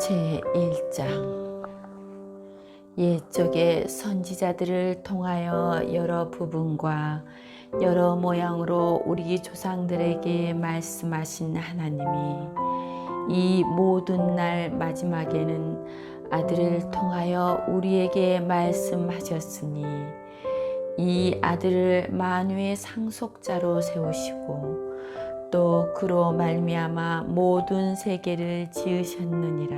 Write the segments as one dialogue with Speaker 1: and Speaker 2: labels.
Speaker 1: 제1장 옛적의 선지자들을 통하여 여러 부분과 여러 모양으로 우리 조상들에게 말씀하신 하나님이 이 모든 날 마지막에는 아들을 통하여 우리에게 말씀하셨으니 이 아들을 만유의 상속자로 세우시고 또 그로 말미암아 모든 세계를 지으셨느니라.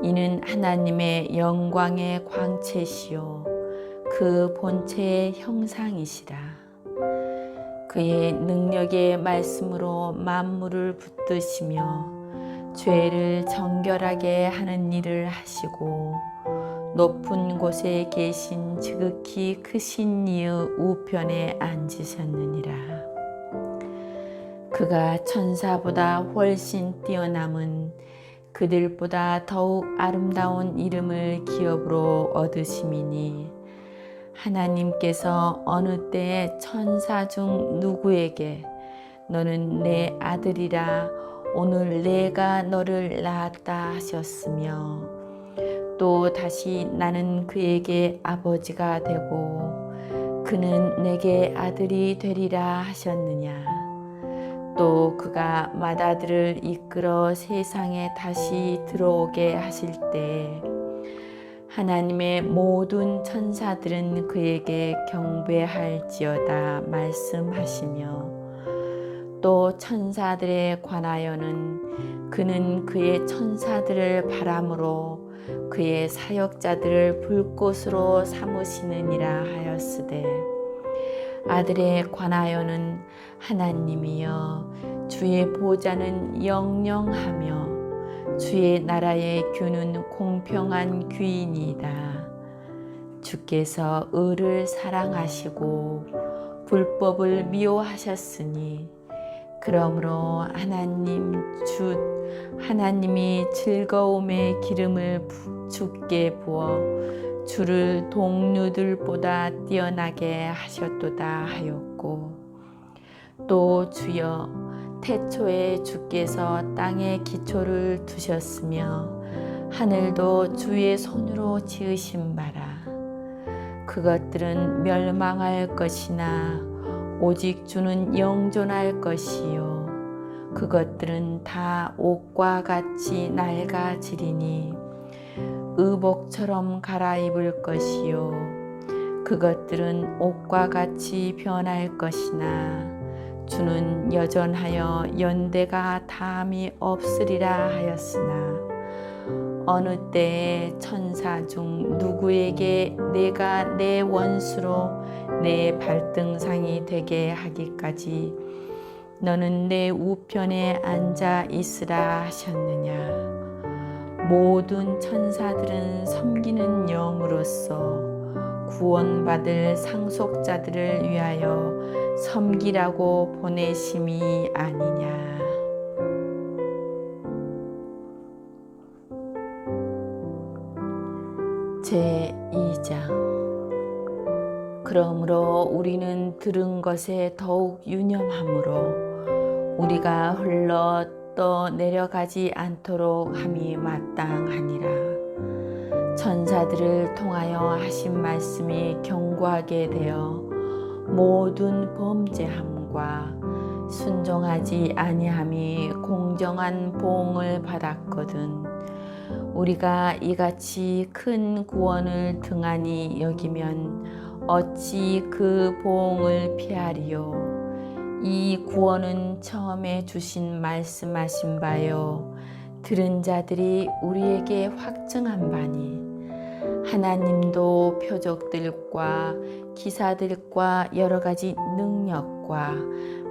Speaker 1: 이는 하나님의 영광의 광채시요 그 본체의 형상이시라. 그의 능력의 말씀으로 만물을 붙드시며 죄를 정결하게 하는 일을 하시고 높은 곳에 계신 지극히 크신 이의 우편에 앉으셨느니라. 그가 천사보다 훨씬 뛰어남은 그들보다 더욱 아름다운 이름을 기업으로 얻으심이니 하나님께서 어느 때에 천사 중 누구에게 너는 내 아들이라 오늘 내가 너를 낳았다 하셨으며 또 다시 나는 그에게 아버지가 되고 그는 내게 아들이 되리라 하셨느냐. 또 그가 맏아들을 이끌어 세상에 다시 들어오게 하실 때 하나님의 모든 천사들은 그에게 경배할지어다 말씀하시며 또 천사들에 관하여는 그는 그의 천사들을 바람으로 그의 사역자들을 불꽃으로 삼으시느니라 하였으되 아들에 관하여는 하나님이여 주의 보좌는 영영하며 주의 나라의 규는 공평한 규이니이다. 주께서 의를 사랑하시고 불법을 미워하셨으니 그러므로 하나님이 즐거움의 기름을 주께 부어 주를 동류들보다 뛰어나게 하셨도다 하였고 또 주여 태초에 주께서 땅에 기초를 두셨으며 하늘도 주의 손으로 지으신 바라. 그것들은 멸망할 것이나 오직 주는 영존할 것이요 그것들은 다 옷과 같이 낡아지리니 의복처럼 갈아입을 것이요 그것들은 옷과 같이 변할 것이나 주는 여전하여 연대가 다함이 없으리라 하였으나 어느 때에 천사 중 누구에게 내가 내 원수로 내 발등상이 되게 하기까지 너는 내 우편에 앉아 있으라 하셨느냐. 모든 천사들은 섬기는 영으로서 구원받을 상속자들을 위하여 섬기라고 보내심이 아니냐. 제2장 그러므로 우리는 들은 것에 더욱 유념하므로 우리가 흘러 또 내려가지 않도록 함이 마땅하니라. 천사들을 통하여 하신 말씀이 견고하게 되어 모든 범죄함과 순종하지 아니함이 공정한 보응을 받았거든 우리가 이같이 큰 구원을 등한히 여기면 어찌 그 보응을 피하리요. 이 구원은 처음에 주신 말씀하신 바요 들은 자들이 우리에게 확증한 바니 하나님도 표적들과 기사들과 여러 가지 능력과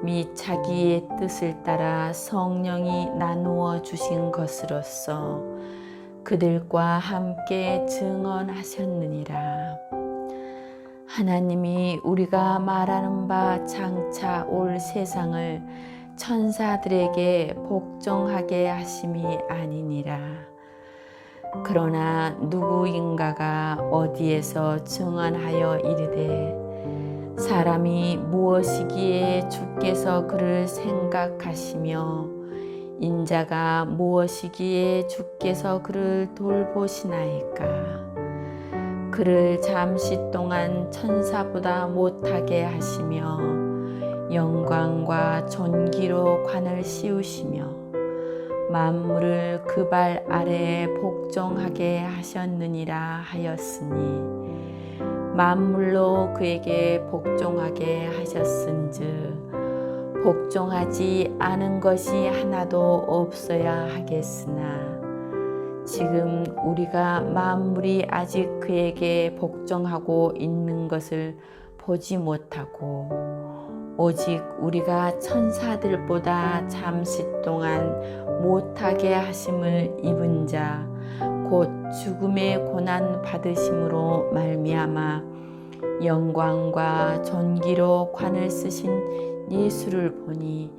Speaker 1: 및 자기의 뜻을 따라 성령이 나누어 주신 것으로서 그들과 함께 증언하셨느니라. 하나님이 우리가 말하는 바 장차 올 세상을 천사들에게 복종하게 하심이 아니니라. 그러나 누구인가가 어디에서 증언하여 이르되 사람이 무엇이기에 주께서 그를 생각하시며 인자가 무엇이기에 주께서 그를 돌보시나이까. 그를 잠시 동안 천사보다 못하게 하시며 영광과 존귀로 관을 씌우시며 만물을 그 발 아래에 복종하게 하셨느니라 하였으니 만물로 그에게 복종하게 하셨은즉 복종하지 않은 것이 하나도 없어야 하겠으나 지금 우리가 만물이 아직 그에게 복종하고 있는 것을 보지 못하고 오직 우리가 천사들보다 잠시 동안 못하게 하심을 입은 자 곧 죽음의 고난 받으심으로 말미암아 영광과 존귀로 관을 쓰신 예수를 보니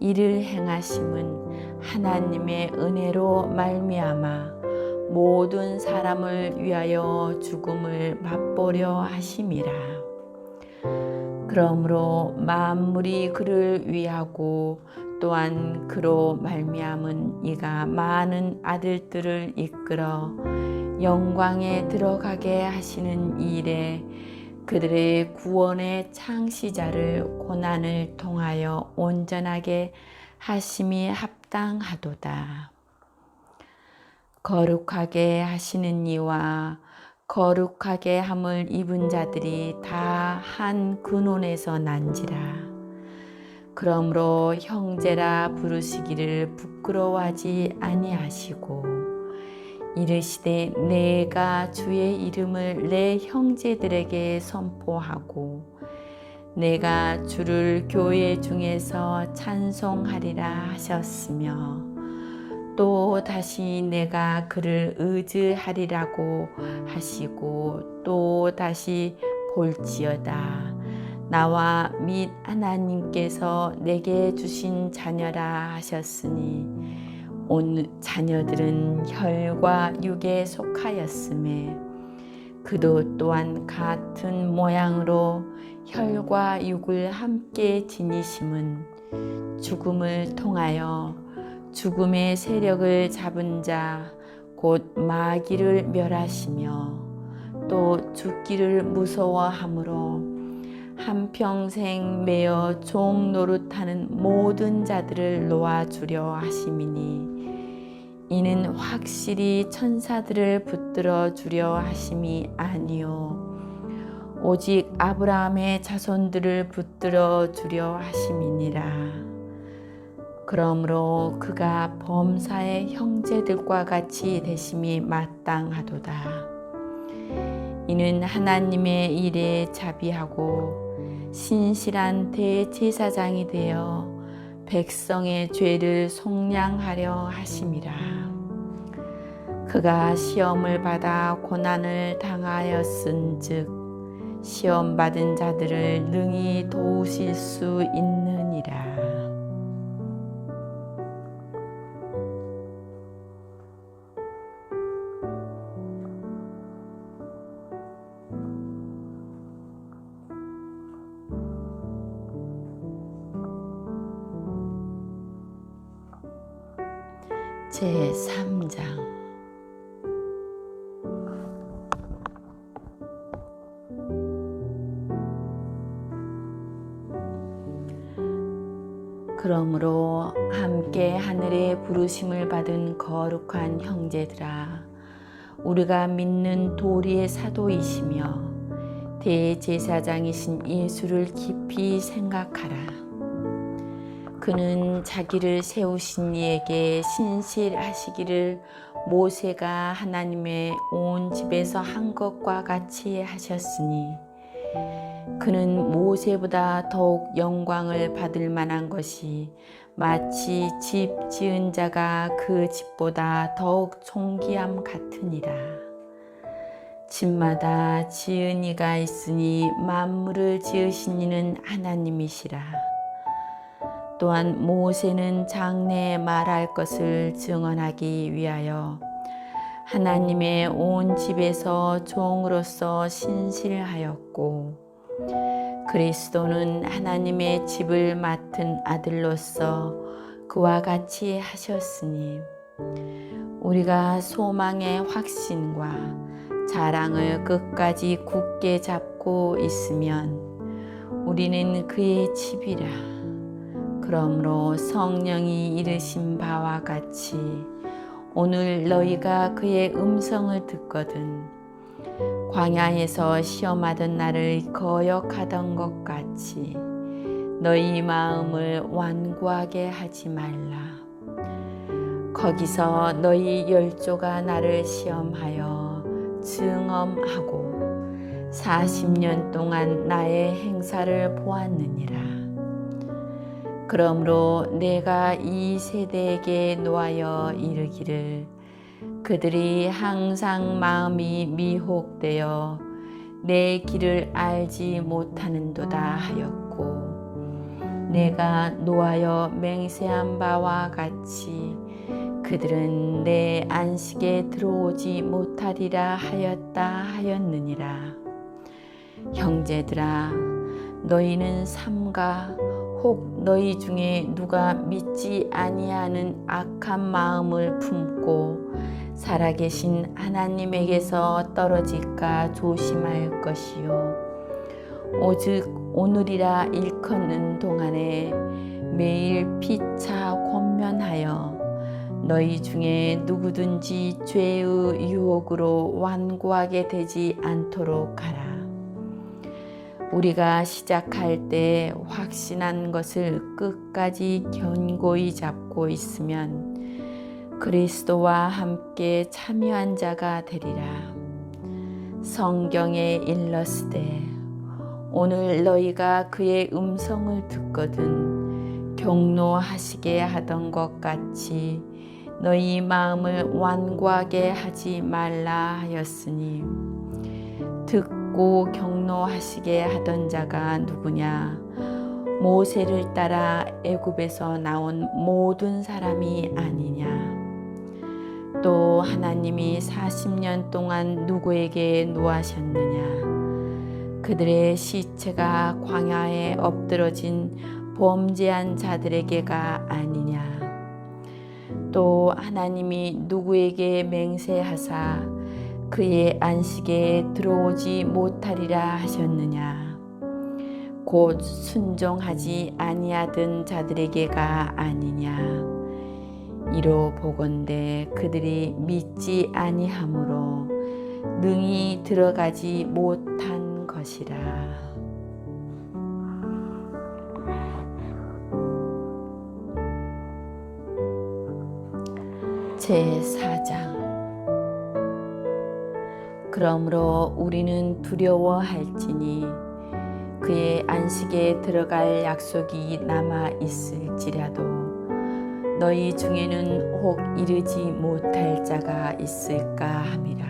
Speaker 1: 이를 행하심은 하나님의 은혜로 말미암아 모든 사람을 위하여 죽음을 맛보려 하심이라. 그러므로 만물이 그를 위하고 또한 그로 말미암은 이가 많은 아들들을 이끌어 영광에 들어가게 하시는 이 일에 그들의 구원의 창시자를 고난을 통하여 온전하게 하심이 합당하도다. 거룩하게 하시는 이와 거룩하게 함을 입은 자들이 다 한 근원에서 난지라. 그러므로 형제라 부르시기를 부끄러워하지 아니하시고 이르시되 내가 주의 이름을 내 형제들에게 선포하고 내가 주를 교회 중에서 찬송하리라 하셨으며 또 다시 내가 그를 의지하리라고 하시고 또 다시 볼지어다 나와 및 하나님께서 내게 주신 자녀라 하셨으니 오늘 자녀들은 혈과 육에 속하였음에 그도 또한 같은 모양으로 혈과 육을 함께 지니심은 죽음을 통하여 죽음의 세력을 잡은 자 곧 마귀를 멸하시며 또 죽기를 무서워함으로 한평생 매어 종 노릇하는 모든 자들을 놓아주려 하심이니 이는 확실히 천사들을 붙들어 주려 하심이 아니요 오직 아브라함의 자손들을 붙들어 주려 하심이니라. 그러므로 그가 범사의 형제들과 같이 되심이 마땅하도다. 이는 하나님의 일에 자비하고 신실한 대제사장이 되어 백성의 죄를 속량하려 하심이라. 그가 시험을 받아 고난을 당하였은즉 시험 받은 자들을 능히 도우실 수 있느니라. 제3장 그러므로 함께 하늘의 부르심을 받은 거룩한 형제들아 우리가 믿는 도리의 사도이시며 대제사장이신 예수를 깊이 생각하라. 그는 자기를 세우신 이에게 신실하시기를 모세가 하나님의 온 집에서 한 것과 같이 하셨으니 그는 모세보다 더욱 영광을 받을 만한 것이 마치 집 지은 자가 그 집보다 더욱 존귀함 같으니라. 집마다 지은 이가 있으니 만물을 지으신 이는 하나님이시라. 또한 모세는 장래에 말할 것을 증언하기 위하여 하나님의 온 집에서 종으로서 신실하였고 그리스도는 하나님의 집을 맡은 아들로서 그와 같이 하셨으니 우리가 소망의 확신과 자랑을 끝까지 굳게 잡고 있으면 우리는 그의 집이라. 그러므로 성령이 이르신 바와 같이 오늘 너희가 그의 음성을 듣거든 광야에서 시험하던 나를 거역하던 것 같이 너희 마음을 완고하게 하지 말라. 거기서 너희 열조가 나를 시험하여 증언하고 40년 동안 나의 행사를 보았느니라. 그러므로 내가 이 세대에게 노하여 이르기를 그들이 항상 마음이 미혹되어 내 길을 알지 못하는도다 하였고 내가 노하여 맹세한 바와 같이 그들은 내 안식에 들어오지 못하리라 하였다 하였느니라. 형제들아 너희는 삼가 혹 너희 중에 누가 믿지 아니하는 악한 마음을 품고 살아계신 하나님에게서 떨어질까 조심할 것이요 오직 오늘이라 일컫는 동안에 매일 피차 권면하여 너희 중에 누구든지 죄의 유혹으로 완고하게 되지 않도록 하라. 우리가 시작할 때 확신한 것을 끝까지 견고히 잡고 있으면 그리스도와 함께 참여한 자가 되리라. 성경에 일렀으되 오늘 너희가 그의 음성을 듣거든 경노하시게 하던 것 같이 너희 마음을 완고하게 하지 말라 하였으니 듣고 경노하시게 하던 자가 누구냐? 모세를 따라 애굽에서 나온 모든 사람이 아니냐? 또 하나님이 40년 동안 누구에게 노하셨느냐? 그들의 시체가 광야에 엎드러진 범죄한 자들에게가 아니냐? 또 하나님이 누구에게 맹세하사 그의 안식에 들어오지 못하리라 하셨느냐? 곧 순종하지 아니하던 자들에게가 아니냐? 이로 보건대 그들이 믿지 아니하므로 능히 들어가지 못한 것이라. 제4장. 그러므로 우리는 두려워할지니 그의 안식에 들어갈 약속이 남아 있을지라도 너희 중에는 혹 이르지 못할 자가 있을까 함이라.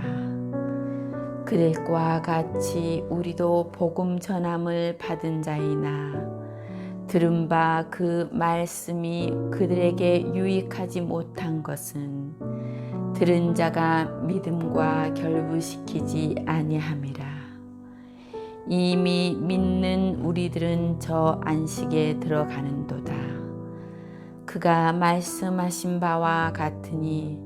Speaker 1: 그들과 같이 우리도 복음 전함을 받은 자이나 들은 바 그 말씀이 그들에게 유익하지 못한 것은 들은 자가 믿음과 결부시키지 아니함이라. 이미 믿는 우리들은 저 안식에 들어가는도다. 그가 말씀하신 바와 같으니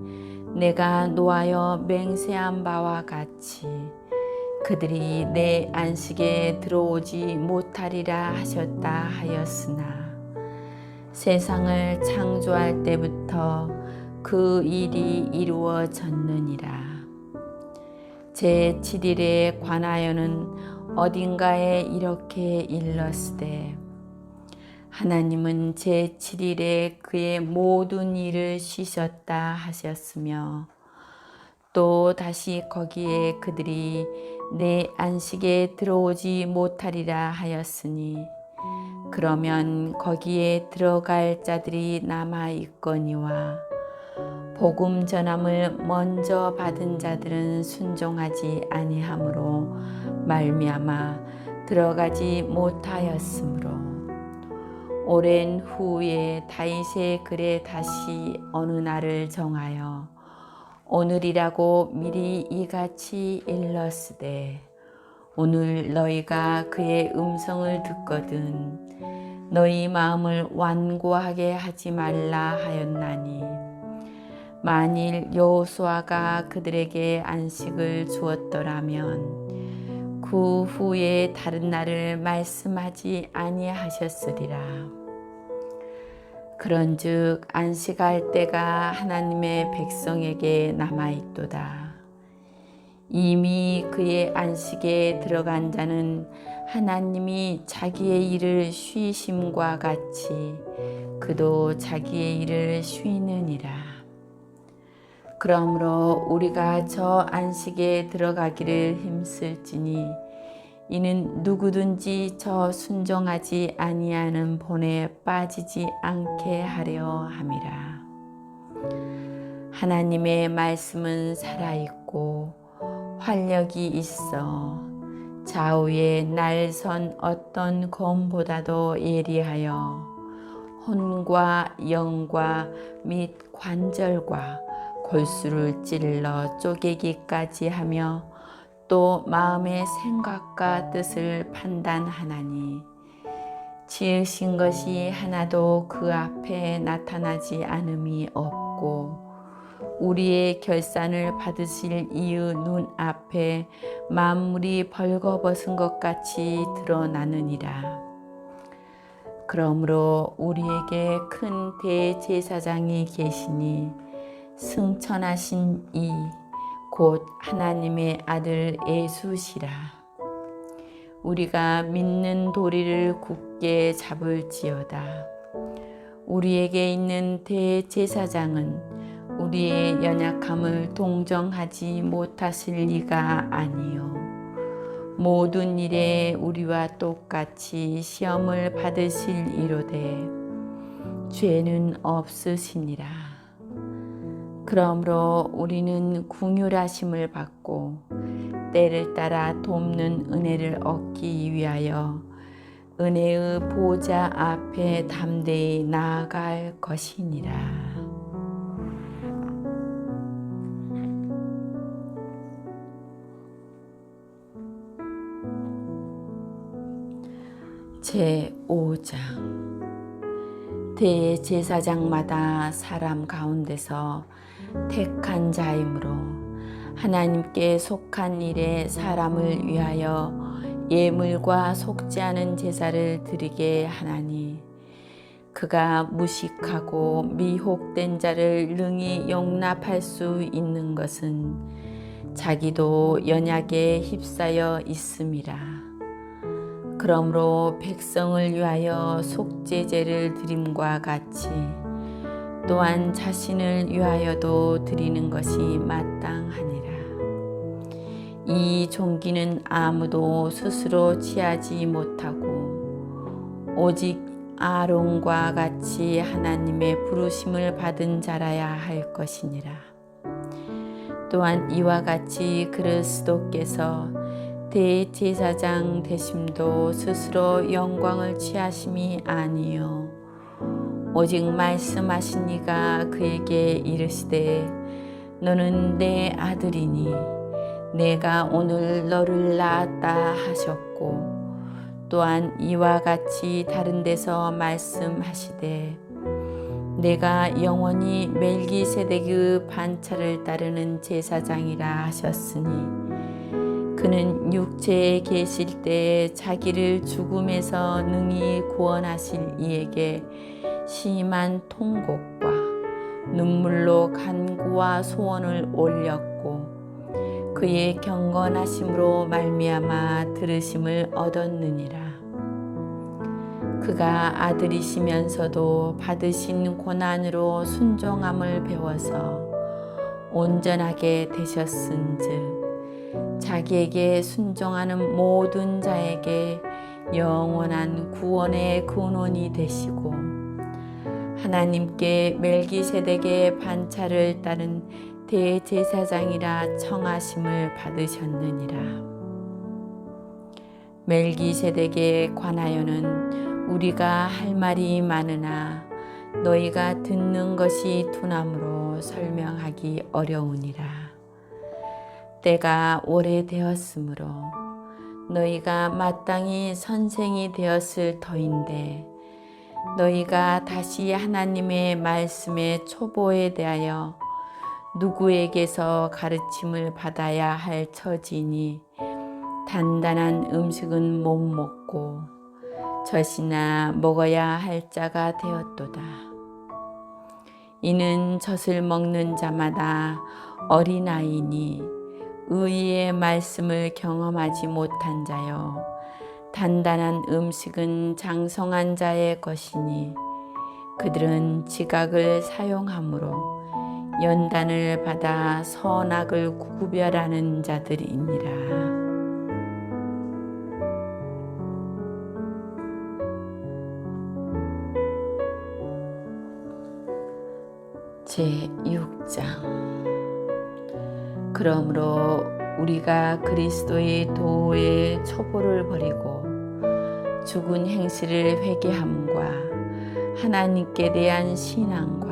Speaker 1: 내가 노하여 맹세한 바와 같이 그들이 내 안식에 들어오지 못하리라 하셨다 하였으나 세상을 창조할 때부터 그 일이 이루어졌느니라. 제7일에 관하여는 어딘가에 이렇게 일렀으되 하나님은 제7일에 그의 모든 일을 쉬셨다 하셨으며 또 다시 거기에 그들이 내 안식에 들어오지 못하리라 하였으니 그러면 거기에 들어갈 자들이 남아 있거니와 복음 전함을 먼저 받은 자들은 순종하지 아니함으로 말미암아 들어가지 못하였으므로 오랜 후에 다윗의 글에 다시 어느 날을 정하여 오늘이라고 미리 이같이 일렀으되 오늘 너희가 그의 음성을 듣거든 너희 마음을 완고하게 하지 말라 하였나니 만일 여호수아가 그들에게 안식을 주었더라면 그 후에 다른 날을 말씀하지 아니하셨으리라. 그런즉 안식할 때가 하나님의 백성에게 남아있도다. 이미 그의 안식에 들어간 자는 하나님이 자기의 일을 쉬심과 같이 그도 자기의 일을 쉬느니라. 그러므로 우리가 저 안식에 들어가기를 힘쓸지니 이는 누구든지 저 순종하지 아니하는 본에 빠지지 않게 하려 함이라. 하나님의 말씀은 살아있고 활력이 있어 좌우에 날선 어떤 검보다도 예리하여 혼과 영과 및 관절과 골수를 찔러 쪼개기까지 하며 또 마음의 생각과 뜻을 판단하나니 지으신 것이 하나도 그 앞에 나타나지 않음이 없고 우리의 결산을 받으실 이의 눈앞에 만물이 벌거벗은 것 같이 드러나느니라. 그러므로 우리에게 큰 대제사장이 계시니 승천하신 이 곧 하나님의 아들 예수시라. 우리가 믿는 도리를 굳게 잡을지어다. 우리에게 있는 대제사장은 우리의 연약함을 동정하지 못하실 리가 아니요 모든 일에 우리와 똑같이 시험을 받으실 이로되 죄는 없으시니라. 그러므로 우리는 긍휼하심을 받고 때를 따라 돕는 은혜를 얻기 위하여 은혜의 보좌 앞에 담대히 나아갈 것이니라. 제5장 대제사장마다 사람 가운데서 택한 자이므로 하나님께 속한 일에 사람을 위하여 예물과 속지 않은 제사를 드리게 하나니 그가 무식하고 미혹된 자를 능히 용납할 수 있는 것은 자기도 연약에 휩싸여 있음이라. 그러므로 백성을 위하여 속죄제를 드림과 같이 또한 자신을 위하여도 드리는 것이 마땅하니라. 이 종기는 아무도 스스로 취하지 못하고 오직 아론과 같이 하나님의 부르심을 받은 자라야 할 것이니라. 또한 이와 같이 그리스도께서 대제사장 되심도 스스로 영광을 취하심이 아니요 오직 말씀하신 이가 그에게 이르시되 너는 내 아들이니 내가 오늘 너를 낳았다 하셨고 또한 이와 같이 다른 데서 말씀하시되 내가 영원히 멜기세덱의 반차를 따르는 제사장이라 하셨으니 그는 육체에 계실 때 자기를 죽음에서 능히 구원하실 이에게 심한 통곡과 눈물로 간구와 소원을 올렸고 그의 경건하심으로 말미암아 들으심을 얻었느니라. 그가 아들이시면서도 받으신 고난으로 순종함을 배워서 온전하게 되셨은즉 자기에게 순종하는 모든 자에게 영원한 구원의 근원이 되시고 하나님께 멜기세덱의 반차를 따른 대제사장이라 청하심을 받으셨느니라. 멜기세덱에 관하여는 우리가 할 말이 많으나 너희가 듣는 것이 둔함으로 설명하기 어려우니라. 때가 오래되었으므로 너희가 마땅히 선생이 되었을 터인데 너희가 다시 하나님의 말씀의 초보에 대하여 누구에게서 가르침을 받아야 할 처지니 단단한 음식은 못 먹고 젖이나 먹어야 할 자가 되었도다. 이는 젖을 먹는 자마다 어린아이니 의의 말씀을 경험하지 못한 자요 단단한 음식은 장성한 자의 것이니 그들은 지각을 사용함으로 연단을 받아 선악을 구별하는 자들이니라. 제6장. 그러므로 우리가 그리스도의 도의 초보를 버리고 죽은 행실을 회개함과 하나님께 대한 신앙과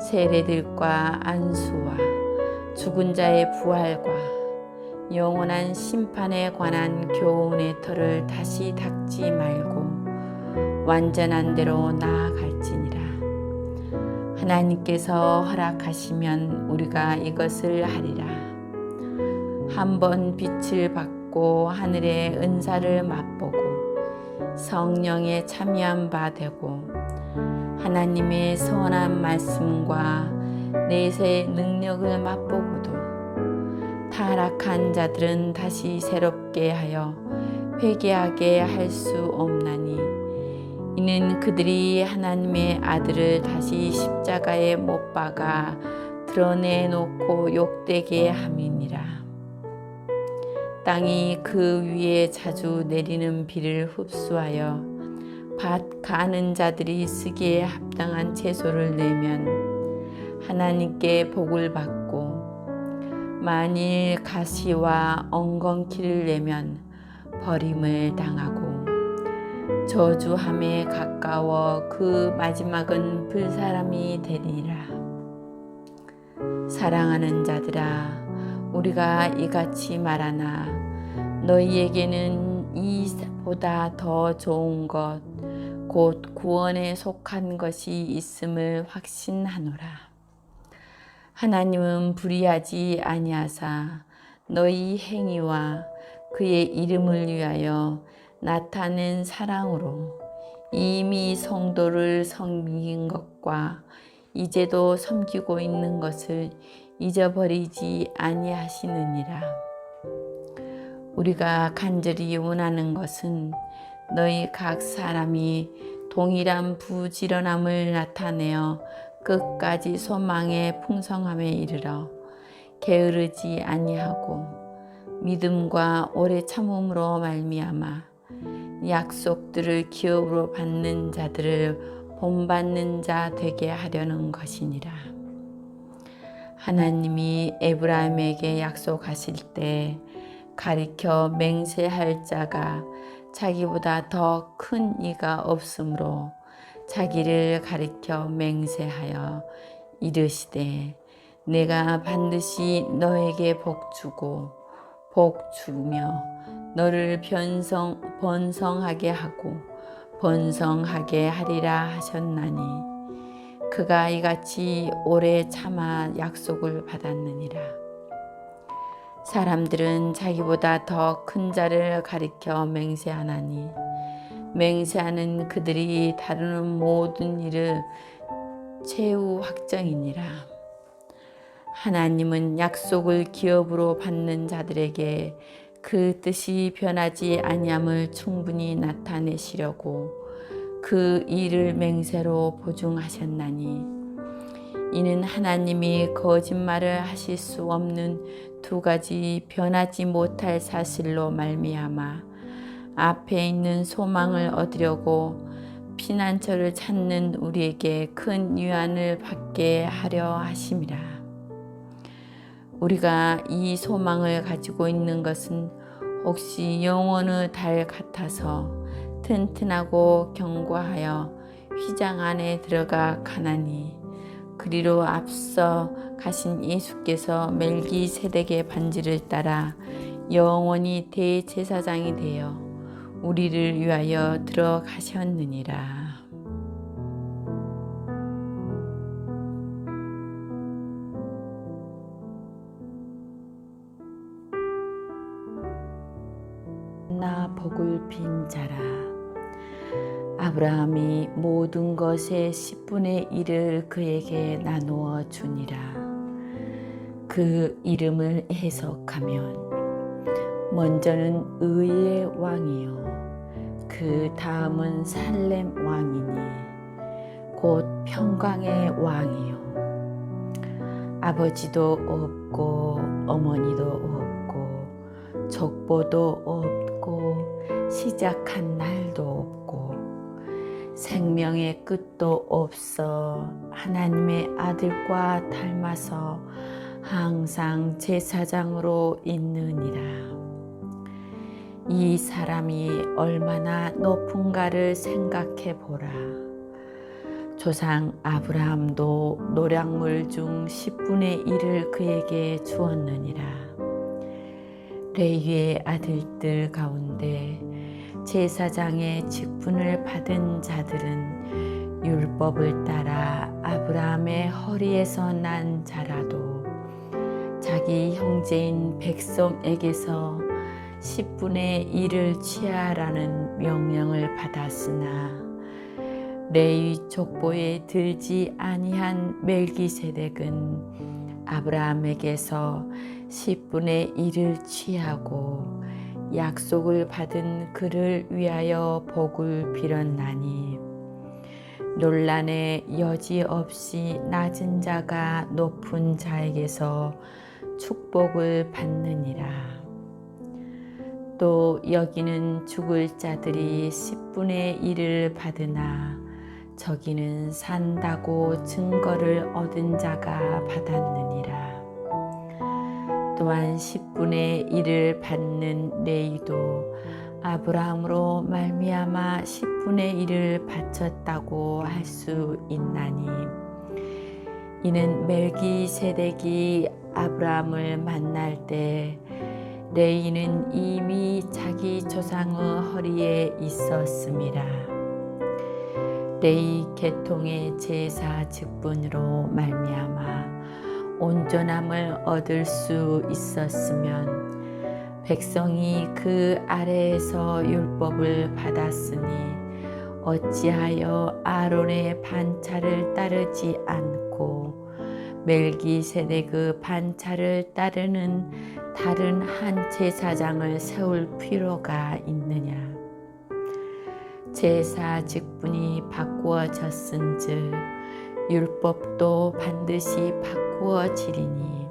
Speaker 1: 세례들과 안수와 죽은 자의 부활과 영원한 심판에 관한 교훈의 터를 다시 닦지 말고 완전한 대로 나아갈지니라. 하나님께서 허락하시면 우리가 이것을 하리라. 한번 빛을 받고 하늘의 은사를 맛보고 성령에 참여한 바 되고 하나님의 선한 말씀과 내세의 능력을 맛보고도 타락한 자들은 다시 새롭게 하여 회개하게 할 수 없나니 이는 그들이 하나님의 아들을 다시 십자가에 못 박아 드러내놓고 욕되게 함이니라. 땅이 그 위에 자주 내리는 비를 흡수하여 밭 가는 자들이 쓰기에 합당한 채소를 내면 하나님께 복을 받고 만일 가시와 엉겅퀴를 내면 버림을 당하고 저주함에 가까워 그 마지막은 불사람이 되리라. 사랑하는 자들아, 우리가 이같이 말하나 너희에게는 이보다 더 좋은 것 곧 구원에 속한 것이 있음을 확신하노라. 하나님은 불의하지 아니하사 너희 행위와 그의 이름을 위하여 나타낸 사랑으로 이미 성도를 섬긴 것과 이제도 섬기고 있는 것을 잊어버리지 아니하시느니라. 우리가 간절히 원하는 것은 너희 각 사람이 동일한 부지런함을 나타내어 끝까지 소망의 풍성함에 이르러 게으르지 아니하고 믿음과 오래 참음으로 말미암아 약속들을 기업으로 받는 자들을 본받는 자 되게 하려는 것이니라. 하나님이 에브라임에게 약속하실 때 가리켜 맹세할 자가 자기보다 더 큰 이가 없으므로 자기를 가리켜 맹세하여 이르시되 내가 반드시 너에게 복 주고 복 주며 너를 번성하게 하고 번성하게 하리라 하셨나니 그가 이같이 오래 참아 약속을 받았느니라. 사람들은 자기보다 더 큰 자를 가리켜 맹세하나니 맹세하는 그들이 다루는 모든 일을 최후 확정이니라. 하나님은 약속을 기업으로 받는 자들에게 그 뜻이 변하지 아니함을 충분히 나타내시려고 그 일을 맹세로 보증하셨나니 이는 하나님이 거짓말을 하실 수 없는 두 가지 변하지 못할 사실로 말미암아 앞에 있는 소망을 얻으려고 피난처를 찾는 우리에게 큰 위안을 받게 하려 하심이라. 우리가 이 소망을 가지고 있는 것은 혹시 영혼의 달 같아서 튼튼하고 견고하여 휘장 안에 들어가 가나니 그리로 앞서 가신 예수께서 멜기세덱의 반지를 따라 영원히 대제사장이 되어 우리를 위하여 들어가셨느니라. 만나 복을 빈 자라. 아브라함이 모든 것의 10분의 1을 그에게 나누어 주니라. 그 이름을 해석하면 먼저는 의의 왕이요 그 다음은 살렘 왕이니 곧 평강의 왕이요 아버지도 없고 어머니도 없고 족보도 없고 시작한 날도 없고 생명의 끝도 없어 하나님의 아들과 닮아서 항상 제사장으로 있느니라. 이 사람이 얼마나 높은가를 생각해 보라. 조상 아브라함도 노략물 중 10분의 1을 그에게 주었느니라. 레위의 아들들 가운데 제사장의 직분을 받은 자들은 율법을 따라 아브라함의 허리에서 난 자라도 자기 형제인 백성에게서 10분의 1을 취하라는 명령을 받았으나 레위 족보에 들지 아니한 멜기세덱은 아브라함에게서 10분의 1을 취하고 약속을 받은 그를 위하여 복을 빌었나니 논란의 여지 없이 낮은 자가 높은 자에게서 축복을 받느니라. 또 여기는 죽을 자들이 10분의 1을 받으나 저기는 산다고 증거를 얻은 자가 받았느니라. 또한 10분의 1을 받는 레위도 아브라함으로 말미암아 10분의 1을 바쳤다고 할 수 있나니 이는 멜기세덱이 아브라함을 만날 때 레위는 이미 자기 조상의 허리에 있었음이라. 레위 계통의 제사 직분으로 말미암아 온전함을 얻을 수 있었으면 백성이 그 아래에서 율법을 받았으니 어찌하여 아론의 반차를 따르지 않고 멜기세덱의 반차를 따르는 다른 한 제사장을 세울 필요가 있느냐. 제사 직분이 바꾸어졌은즉 율법도 반드시 바꾸어지리니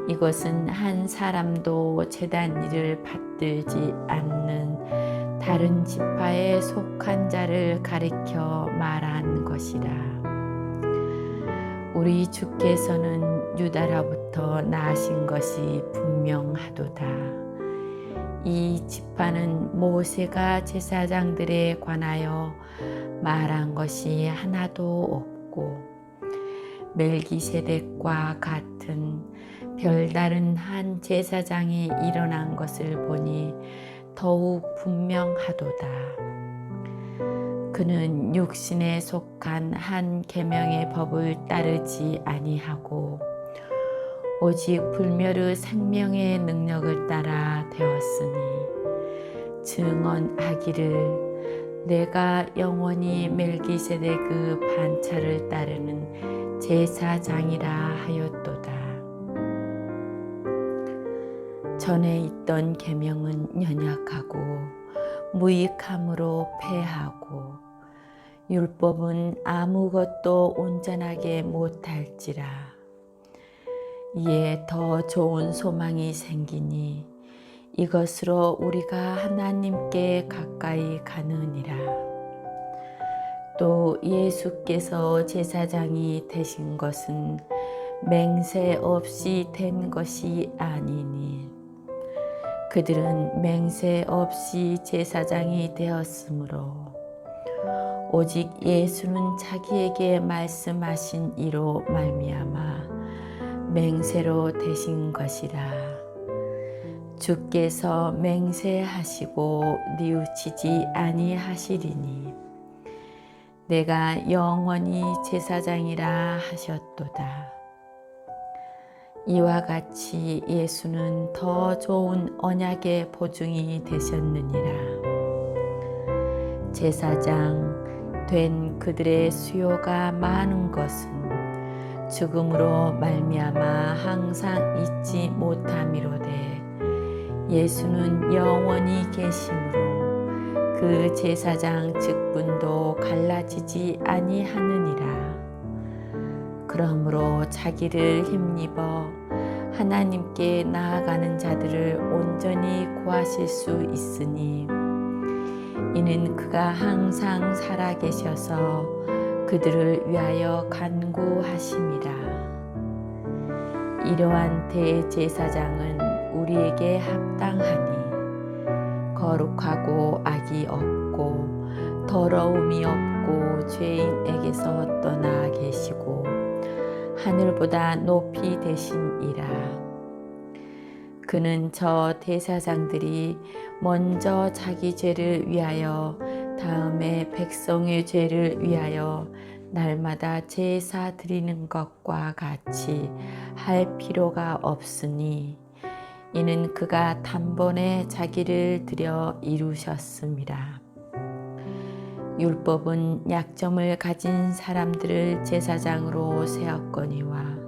Speaker 1: 이것은 한 사람도 제단 일을 받들지 않는 다른 지파에 속한 자를 가리켜 말한 것이라. 우리 주께서는 유다로부터 나신 것이 분명하도다. 이 지파는 모세가 제사장들에 관하여 말한 것이 하나도 없고 멜기세덱과 같은 별다른 한 제사장이 일어난 것을 보니 더욱 분명하도다. 그는 육신에 속한 한 계명의 법을 따르지 아니하고 오직 불멸의 생명의 능력을 따라 되었으니 증언하기를 내가 영원히 멜기세덱의 반차를 따르는 제사장이라 하였도다. 전에 있던 계명은 연약하고 무익함으로 패하고 율법은 아무것도 온전하게 못할지라. 이에 더 좋은 소망이 생기니 이것으로 우리가 하나님께 가까이 가느니라. 또 예수께서 제사장이 되신 것은 맹세 없이 된 것이 아니니 그들은 맹세 없이 제사장이 되었으므로 오직 예수는 자기에게 말씀하신 이로 말미암아 맹세로 되신 것이라. 주께서 맹세하시고 뉘우치지 아니하시리니 내가 영원히 제사장이라 하셨도다. 이와 같이 예수는 더 좋은 언약의 보증이 되셨느니라. 제사장 된 그들의 수요가 많은 것은 죽음으로 말미암아 항상 잊지 못함이로되 예수는 영원히 계심으로 그 제사장 직분도 갈라지지 아니하느니라. 그러므로 자기를 힘입어 하나님께 나아가는 자들을 온전히 구하실 수 있으니 이는 그가 항상 살아계셔서 그들을 위하여 간구하심이라. 이러한 대제사장은 우리에게 합당하니 거룩하고 악이 없고 더러움이 없고 죄인에게서 떠나 계시고 하늘보다 높이 되심이라. 그는 저 대제사장들이 먼저 자기 죄를 위하여 다음에 백성의 죄를 위하여 날마다 제사 드리는 것과 같이 할 필요가 없으니 이는 그가 단번에 자기를 드려 이루셨습니다. 율법은 약점을 가진 사람들을 제사장으로 세웠거니와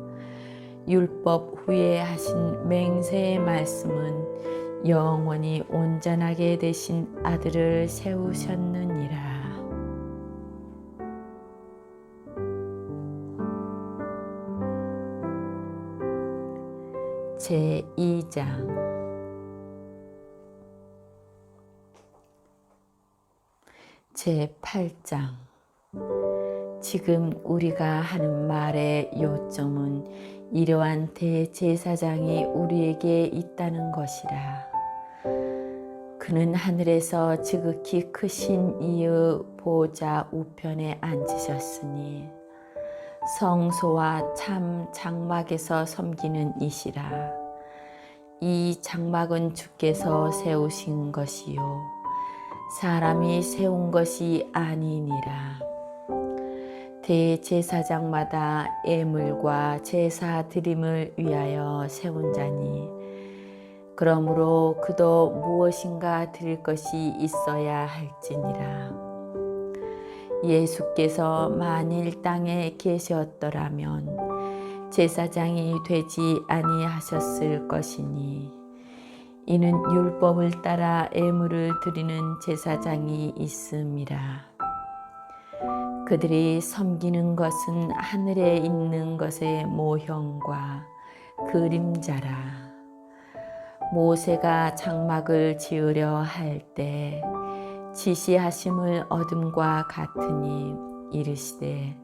Speaker 1: 율법 후에 하신 맹세의 말씀은 영원히 온전하게 되신 아들을 세우셨느니라. 제2장 제8장 지금 우리가 하는 말의 요점은 이러한 대제사장이 우리에게 있다는 것이라. 그는 하늘에서 지극히 크신 이의 보좌 우편에 앉으셨으니 성소와 참 장막에서 섬기는 이시라. 이 장막은 주께서 세우신 것이요 사람이 세운 것이 아니니라. 대제사장마다 예물과 제사 드림을 위하여 세운 자니 그러므로 그도 무엇인가 드릴 것이 있어야 할지니라. 예수께서 만일 땅에 계셨더라면 제사장이 되지 아니하셨을 것이니 이는 율법을 따라 예물을 드리는 제사장이 있음이라. 그들이 섬기는 것은 하늘에 있는 것의 모형과 그림자라. 모세가 장막을 지으려 할 때 지시하심을 얻음과 같으니 이르시되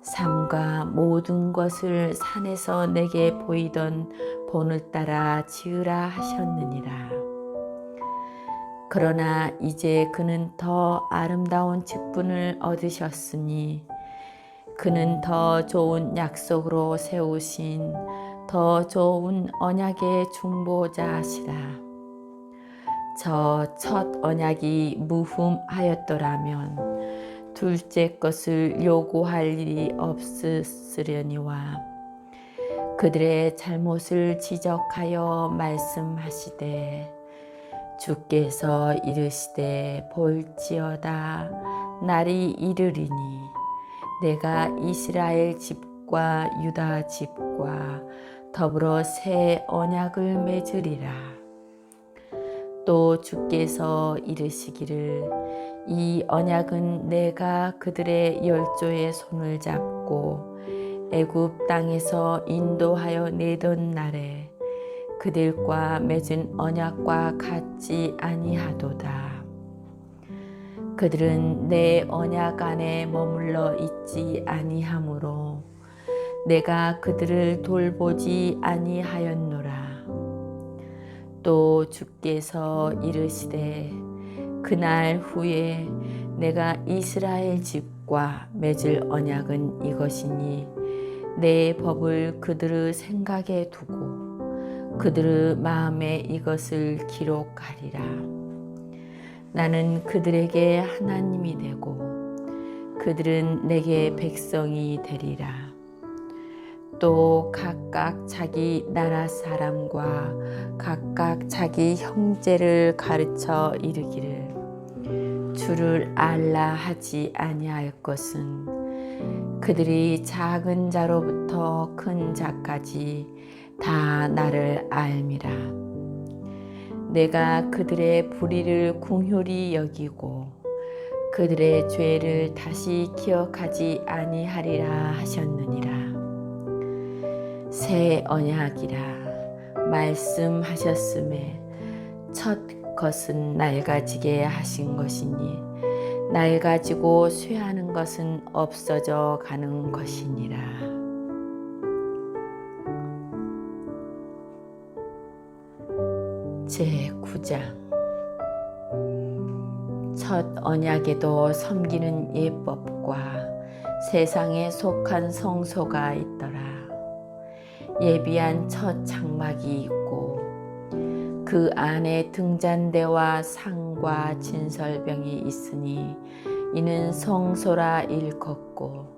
Speaker 1: 삼가 모든 것을 산에서 내게 보이던 본을 따라 지으라 하셨느니라. 그러나 이제 그는 더 아름다운 직분을 얻으셨으니 그는 더 좋은 약속으로 세우신 더 좋은 언약의 중보자시라. 저 첫 언약이 무흠하였더라면 둘째 것을 요구할 일이 없으려니와 그들의 잘못을 지적하여 말씀하시되 주께서 이르시되 볼지어다 날이 이르리니 내가 이스라엘 집과 유다 집과 더불어 새 언약을 맺으리라. 또 주께서 이르시기를 이 언약은 내가 그들의 열조의 손을 잡고 애굽 땅에서 인도하여 내던 날에 그들과 맺은 언약과 같지 아니하도다. 그들은 내 언약 안에 머물러 있지 아니하므로 내가 그들을 돌보지 아니하였노라. 또 주께서 이르시되 그날 후에 내가 이스라엘 집과 맺을 언약은 이것이니 내 법을 그들의 생각에 두고 그들의 마음에 이것을 기록하리라. 나는 그들에게 하나님이 되고 그들은 내게 백성이 되리라. 또 각각 자기 나라 사람과 각각 자기 형제를 가르쳐 이르기를 주를 알라 하지 아니할 것은 그들이 작은 자로부터 큰 자까지 다 나를 알미라. 내가 그들의 불의를 긍휼히 여기고 그들의 죄를 다시 기억하지 아니하리라 하셨느니라. 새 언약이라 말씀하셨음에 첫 것은 낡아지게 하신 것이니 낡아지고 쇠하는 것은 없어져 가는 것이니라. 제9장. 첫 언약에도 섬기는 예법과 세상에 속한 성소가 있더라. 예비한 첫 장막이 있고 그 안에 등잔대와 상과 진설병이 있으니 이는 성소라 일컫고,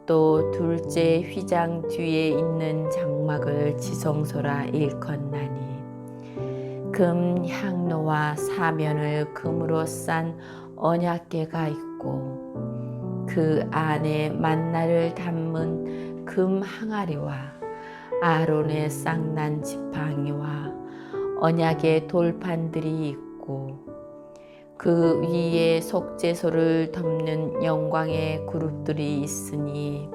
Speaker 1: 또 둘째 휘장 뒤에 있는 장막을 지성소라 일컫나니 금 향로와 사면을 금으로 싼 언약궤가 있고 그 안에 만나를 담은 금 항아리와 아론의 쌍난 지팡이와 언약의 돌판들이 있고 그 위에 속죄소를 덮는 영광의 그룹들이 있으니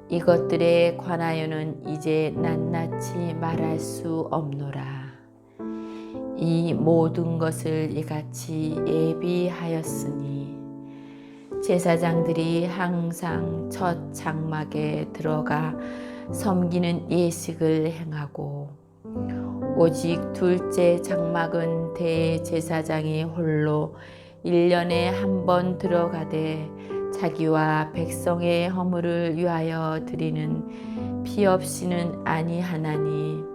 Speaker 1: 이것들에 관하여는 이제 낱낱이 말할 수 없노라. 이 모든 것을 이같이 예비하였으니 제사장들이 항상 첫 장막에 들어가 섬기는 예식을 행하고 오직 둘째 장막은 대제사장이 홀로 1년에 한 번 들어가되 자기와 백성의 허물을 위하여 드리는 피 없이는 아니하나니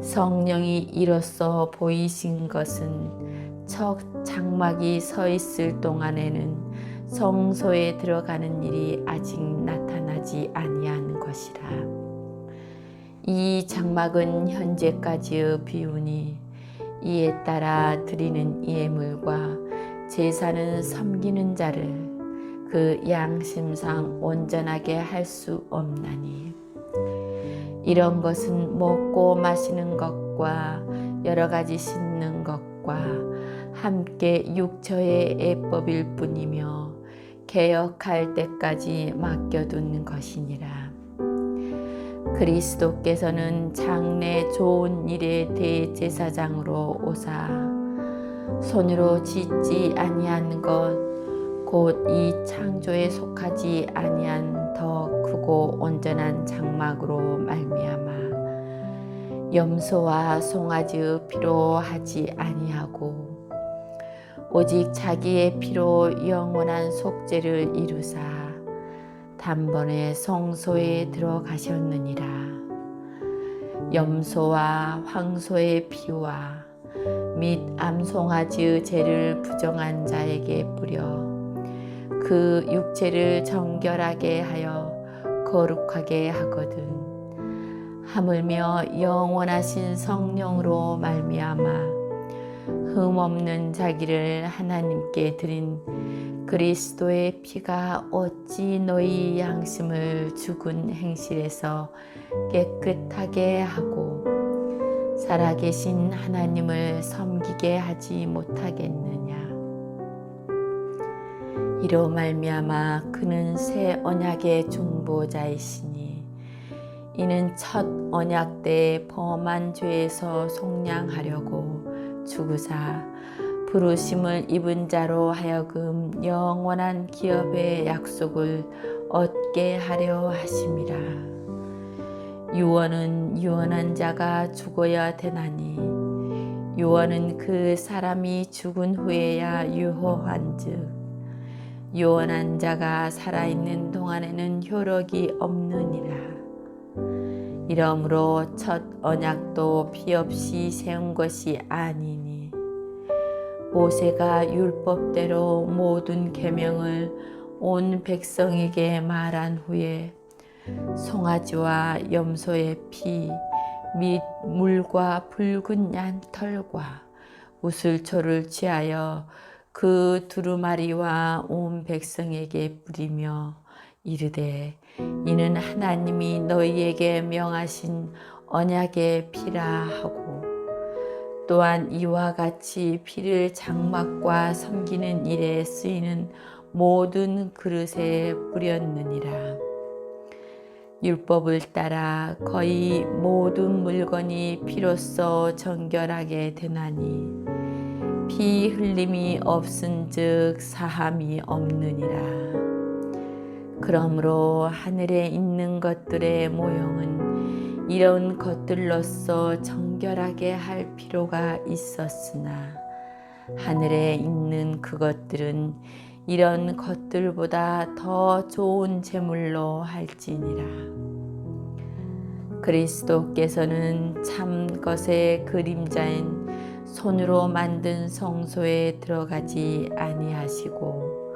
Speaker 1: 성령이 이로써 보이신 것은 첫 장막이 서 있을 동안에는 성소에 들어가는 일이 아직 나타나지 아니한 것이라. 이 장막은 현재까지의 비우니 이에 따라 드리는 예물과 제사는 섬기는 자를 그 양심상 온전하게 할 수 없나니 이런 것은 먹고 마시는 것과 여러 가지 씻는 것과 함께 육처의 예법일 뿐이며 개혁할 때까지 맡겨둔 것이니라. 그리스도께서는 장래 좋은 일의 대제사장으로 오사 손으로 짓지 아니한 것 곧 이 창조에 속하지 아니한 더 크고 온전한 장막으로 말미암아 염소와 송아지의 피로 하지 아니하고 오직 자기의 피로 영원한 속죄를 이루사 단번에 성소에 들어가셨느니라. 염소와 황소의 피와 및 암송아지의 죄를 부정한 자에게 뿌려 그 육체를 정결하게 하여 거룩하게 하거든 하물며 영원하신 성령으로 말미암아 흠없는 자기를 하나님께 드린 그리스도의 피가 어찌 너희 양심을 죽은 행실에서 깨끗하게 하고 살아계신 하나님을 섬기게 하지 못하겠느냐. 이로 말미암아 그는 새 언약의 중보자이시니 이는 첫 언약 때 범한 죄에서 속량하려고 죽으사 부르심을 입은 자로 하여금 영원한 기업의 약속을 얻게 하려 하심이라. 유언은 유언한 자가 죽어야 되나니 유언은 그 사람이 죽은 후에야 유효한즉 유언한 자가 살아있는 동안에는 효력이 없느니라. 이러므로 첫 언약도 피 없이 세운 것이 아니니 모세가 율법대로 모든 계명을 온 백성에게 말한 후에 송아지와 염소의 피 및 물과 붉은 양털과 우슬초를 취하여 그 두루마리와 온 백성에게 뿌리며 이르되 이는 하나님이 너희에게 명하신 언약의 피라 하고 또한 이와 같이 피를 장막과 섬기는 일에 쓰이는 모든 그릇에 뿌렸느니라. 율법을 따라 거의 모든 물건이 피로써 정결하게 되나니 피 흘림이 없은즉 사함이 없느니라. 그러므로 하늘에 있는 것들의 모형은 이런 것들로서 정결하게 할 필요가 있었으나 하늘에 있는 그것들은 이런 것들보다 더 좋은 제물로 할지니라. 그리스도께서는 참 것의 그림자인 손으로 만든 성소에 들어가지 아니하시고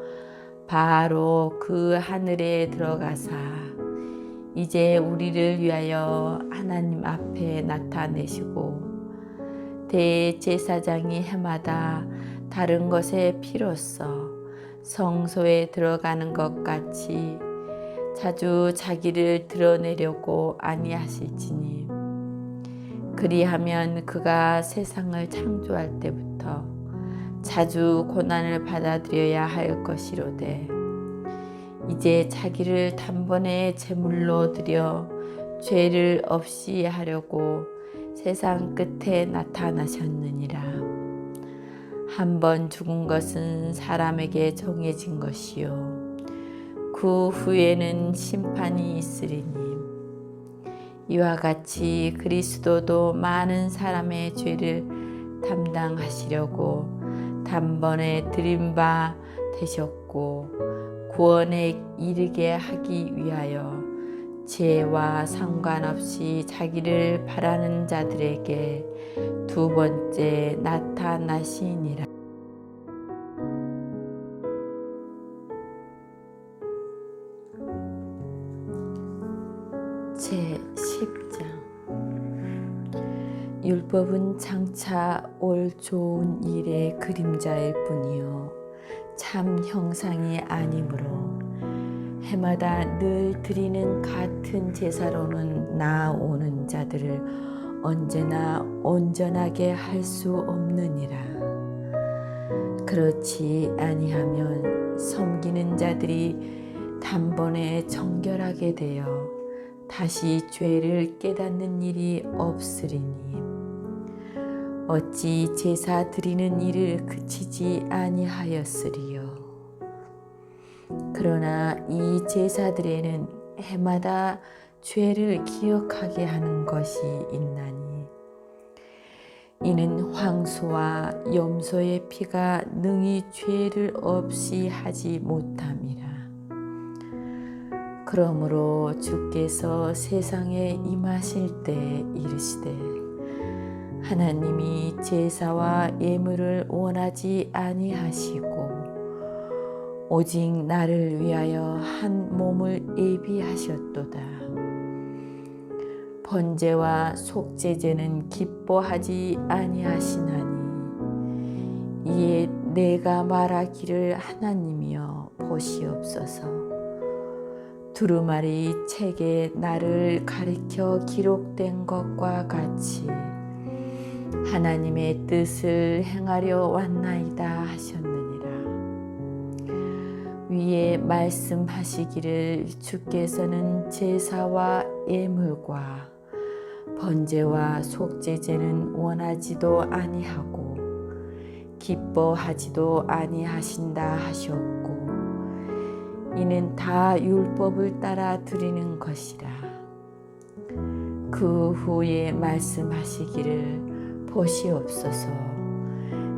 Speaker 1: 바로 그 하늘에 들어가사 이제 우리를 위하여 하나님 앞에 나타내시고 대제사장이 해마다 다른 것의 피로써 성소에 들어가는 것 같이 자주 자기를 드러내려고 아니하실지니 그리하면 그가 세상을 창조할 때부터 자주 고난을 받아들여야 할 것이로되 이제 자기를 단번에 제물로 드려 죄를 없이 하려고 세상 끝에 나타나셨느니라. 한 번 죽은 것은 사람에게 정해진 것이요 그 후에는 심판이 있으리니 이와 같이 그리스도도 많은 사람의 죄를 담당하시려고 단번에 드린 바 되셨고 구원에 이르게 하기 위하여 죄와 상관없이 자기를 바라는 자들에게 두 번째 나타나시니라. 제10장 율법은 장차 올 좋은 일의 그림자일 뿐이요 참 형상이 아니므로 해마다 늘 드리는 같은 제사로는 나아오는 자들을 언제나 온전하게 할 수 없느니라. 그렇지 아니하면 섬기는 자들이 단번에 정결하게 되어 다시 죄를 깨닫는 일이 없으리니 어찌 제사 드리는 일을 그치지 아니하였으리요. 그러나 이 제사들에는 해마다 죄를 기억하게 하는 것이 있나니 이는 황소와 염소의 피가 능히 죄를 없이 하지 못함이라. 그러므로 주께서 세상에 임하실 때 이르시되 하나님이 제사와 예물을 원하지 아니하시고 오직 나를 위하여 한 몸을 예비하셨도다. 번제와 속죄제는 기뻐하지 아니하시나니 이에 내가 말하기를 하나님이여 보시옵소서. 두루마리 책에 나를 가리켜 기록된 것과 같이 하나님의 뜻을 행하려 왔나이다 하셨느니라. 위에 말씀하시기를 주께서는 제사와 예물과 번제와 속죄제는 원하지도 아니하고 기뻐하지도 아니하신다 하셨고 이는 다 율법을 따라 드리는 것이라. 그 후에 말씀하시기를 보시옵소서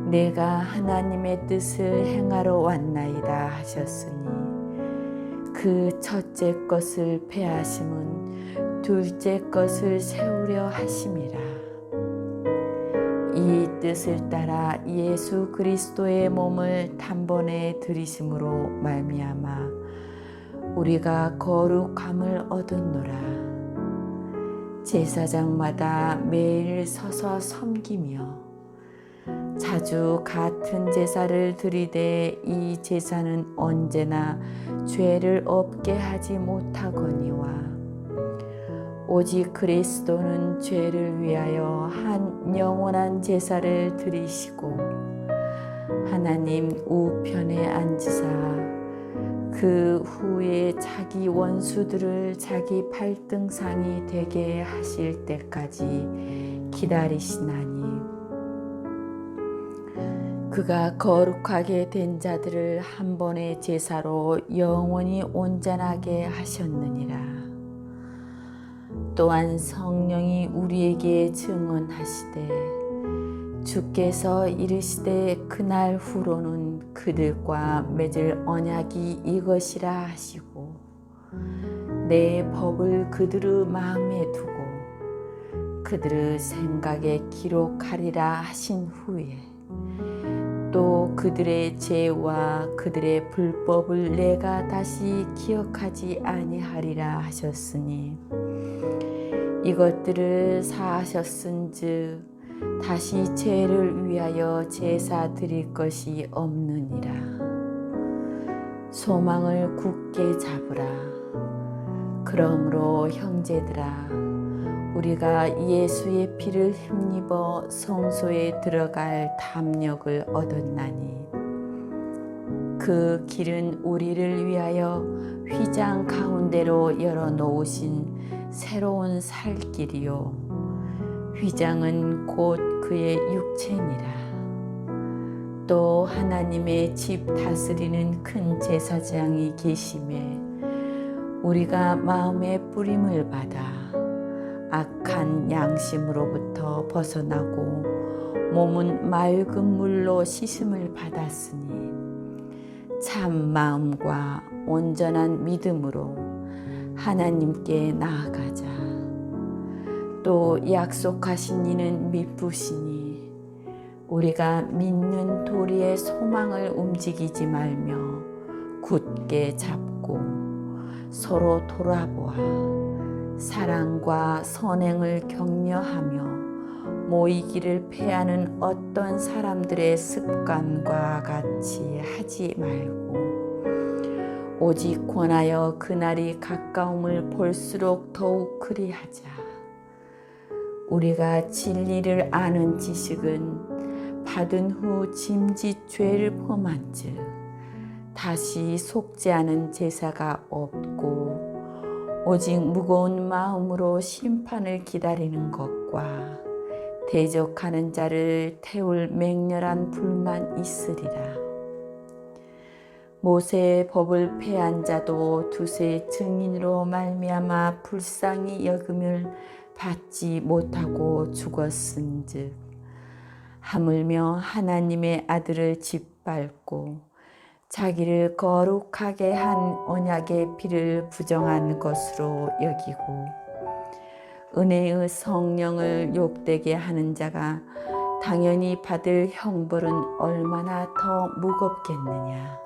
Speaker 1: 내가 하나님의 뜻을 행하러 왔나이다 하셨으니 그 첫째 것을 폐하심은 둘째 것을 세우려 하심이라. 이 뜻을 따라 예수 그리스도의 몸을 단번에 들이심으로 말미암아 우리가 거룩함을 얻었노라. 제사장마다 매일 서서 섬기며 자주 같은 제사를 드리되 이 제사는 언제나 죄를 없게 하지 못하거니와 오직 그리스도는 죄를 위하여 한 영원한 제사를 드리시고 하나님 우편에 앉으사 그 후에 자기 원수들을 자기 발등상이 되게 하실 때까지 기다리시나니 그가 거룩하게 된 자들을 한 번의 제사로 영원히 온전하게 하셨느니라. 또한 성령이 우리에게 증언하시되 주께서 이르시되 그날 후로는 그들과 맺을 언약이 이것이라 하시고 내 법을 그들의 마음에 두고 그들의 생각에 기록하리라 하신 후에 또 그들의 죄와 그들의 불법을 내가 다시 기억하지 아니하리라 하셨으니 이것들을 사하셨은즉 다시 죄를 위하여 제사 드릴 것이 없느니라. 소망을 굳게 잡으라. 그러므로 형제들아 우리가 예수의 피를 힘입어 성소에 들어갈 담력을 얻었나니 그 길은 우리를 위하여 휘장 가운데로 열어놓으신 새로운 살 길이요 휘장은 곧 그의 육체니라. 또 하나님의 집 다스리는 큰 제사장이 계심에 우리가 마음의 뿌림을 받아 악한 양심으로부터 벗어나고 몸은 맑은 물로 씻음을 받았으니 참 마음과 온전한 믿음으로 하나님께 나아가자. 또 약속하신 이는 미쁘시니 우리가 믿는 도리의 소망을 움직이지 말며 굳게 잡고 서로 돌아보아 사랑과 선행을 격려하며 모이기를 패하는 어떤 사람들의 습관과 같이 하지 말고 오직 권하여 그날이 가까움을 볼수록 더욱 그리하자. 우리가 진리를 아는 지식은 받은 후 짐짓 죄를 범한즉 다시 속지 않은 제사가 없고 오직 무거운 마음으로 심판을 기다리는 것과 대적하는 자를 태울 맹렬한 불만 있으리라. 모세의 법을 폐한 자도 두세 증인으로 말미암아 불쌍히 여김을 받지 못하고 죽었은즉 하물며 하나님의 아들을 짓밟고 자기를 거룩하게 한 언약의 피를 부정한 것으로 여기고 은혜의 성령을 욕되게 하는 자가 당연히 받을 형벌은 얼마나 더 무겁겠느냐.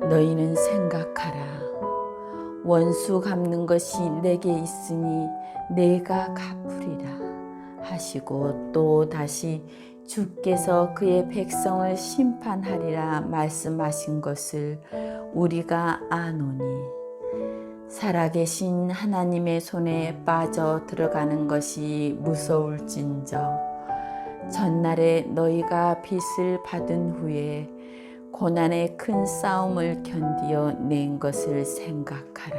Speaker 1: 너희는 생각하라. 원수 갚는 것이 내게 있으니 내가 갚으리라 하시고 또 다시 주께서 그의 백성을 심판하리라 말씀하신 것을 우리가 아노니 살아계신 하나님의 손에 빠져 들어가는 것이 무서울진저 전날에 너희가 빚을 받은 후에 고난의 큰 싸움을 견디어 낸 것을 생각하라.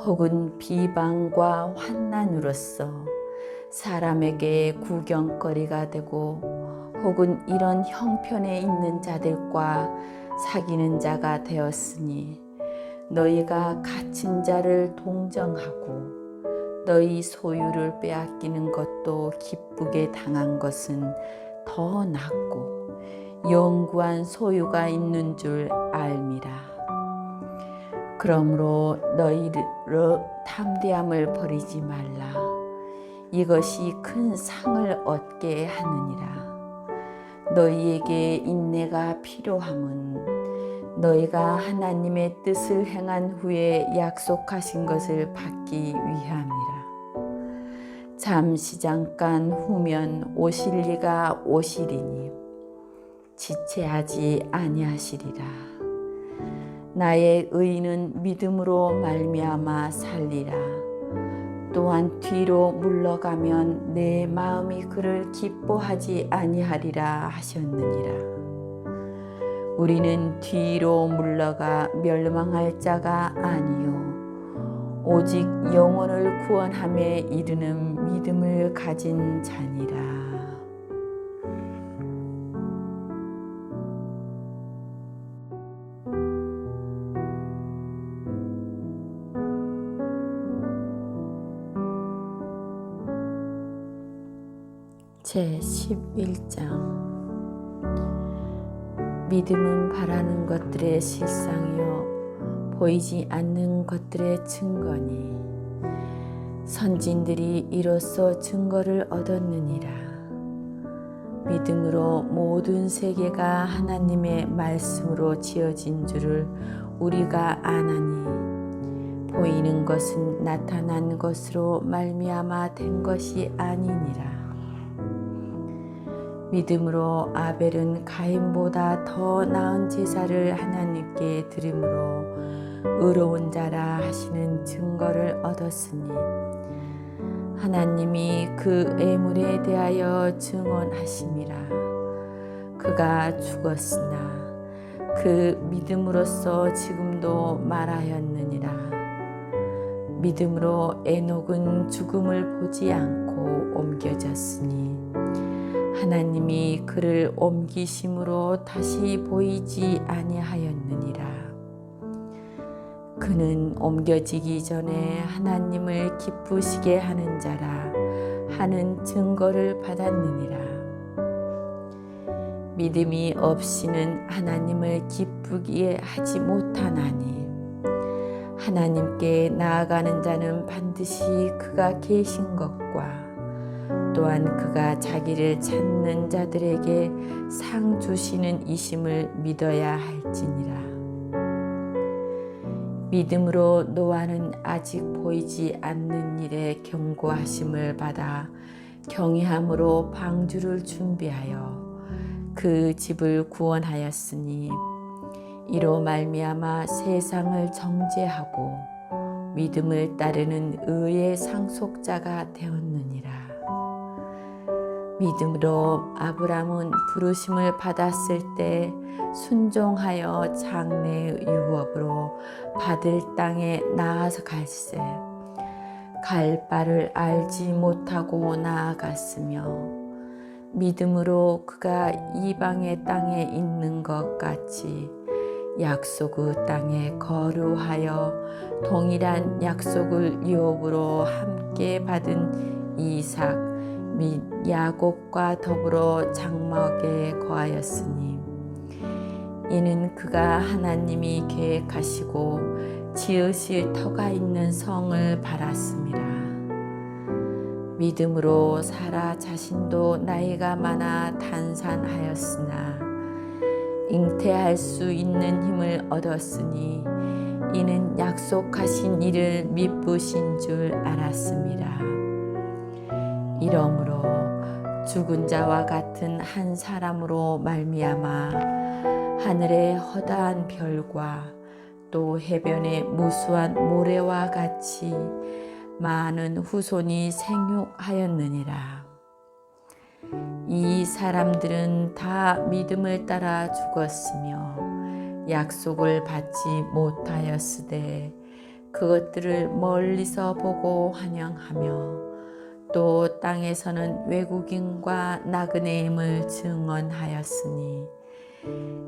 Speaker 1: 혹은 비방과 환난으로서 사람에게 구경거리가 되고 혹은 이런 형편에 있는 자들과 사귀는 자가 되었으니 너희가 갇힌 자를 동정하고 너희 소유를 빼앗기는 것도 기쁘게 당한 것은 더 낫고 영구한 소유가 있는 줄 알미라. 그러므로 너희의 담대함을 버리지 말라. 이것이 큰 상을 얻게 하느니라. 너희에게 인내가 필요함은 너희가 하나님의 뜻을 행한 후에 약속하신 것을 받기 위함이라. 잠시 잠깐 후면 오실 이가 오시리니 지체하지 아니하시리라. 나의 의인은 믿음으로 말미암아 살리라. 또한 뒤로 물러가면 내 마음이 그를 기뻐하지 아니하리라 하셨느니라. 우리는 뒤로 물러가 멸망할 자가 아니요 오직 영혼을 구원함에 이르는 믿음을 가진 자니라. 제11장. 믿음은 바라는 것들의 실상이요 보이지 않는 것들의 증거니 선진들이 이로써 증거를 얻었느니라. 믿음으로 모든 세계가 하나님의 말씀으로 지어진 줄을 우리가 아나니 보이는 것은 나타난 것으로 말미암아 된 것이 아니니라. 믿음으로 아벨은 가인보다 더 나은 제사를 하나님께 드림으로 의로운 자라 하시는 증거를 얻었으니 하나님이 그 애물에 대하여 증언하심이라. 그가 죽었으나 그 믿음으로써 지금도 말하였느니라. 믿음으로 에녹은 죽음을 보지 않고 옮겨졌으니 하나님이 그를 옮기심으로 다시 보이지 아니하였느니라. 그는 옮겨지기 전에 하나님을 기쁘시게 하는 자라 하는 증거를 받았느니라. 믿음이 없이는 하나님을 기쁘게 하지 못하나니 하나님께 나아가는 자는 반드시 그가 계신 것과 또한 그가 자기를 찾는 자들에게 상 주시는 이심을 믿어야 할지니라. 믿음으로 노아는 아직 보이지 않는 일에 경고하심을 받아 경외함으로 방주를 준비하여 그 집을 구원하였으니 이로 말미암아 세상을 정죄하고 믿음을 따르는 의의 상속자가 되었느니라. 믿음으로 아브람은 부르심을 받았을 때 순종하여 장래의 유업으로 받을 땅에 나아서 갈새 갈 바를 알지 못하고 나아갔으며 믿음으로 그가 이방의 땅에 있는 것 같이 약속의 땅에 거류하여 동일한 약속을 유업으로 함께 받은 이삭 및 야곱과 더불어 장막에 거하였으니 이는 그가 하나님이 계획하시고 지으실 터가 있는 성을 바랐음이라. 믿음으로 사라 자신도 나이가 많아 단산하였으나 잉태할 수 있는 힘을 얻었으니 이는 약속하신 이를 미쁘신 줄 알았음이라. 이러므로 죽은 자와 같은 한 사람으로 말미암아 하늘의 허다한 별과 또 해변의 무수한 모래와 같이 많은 후손이 생육하였느니라. 이 사람들은 다 믿음을 따라 죽었으며 약속을 받지 못하였으되 그것들을 멀리서 보고 환영하며 또 땅에서는 외국인과 나그네임을 증언하였으니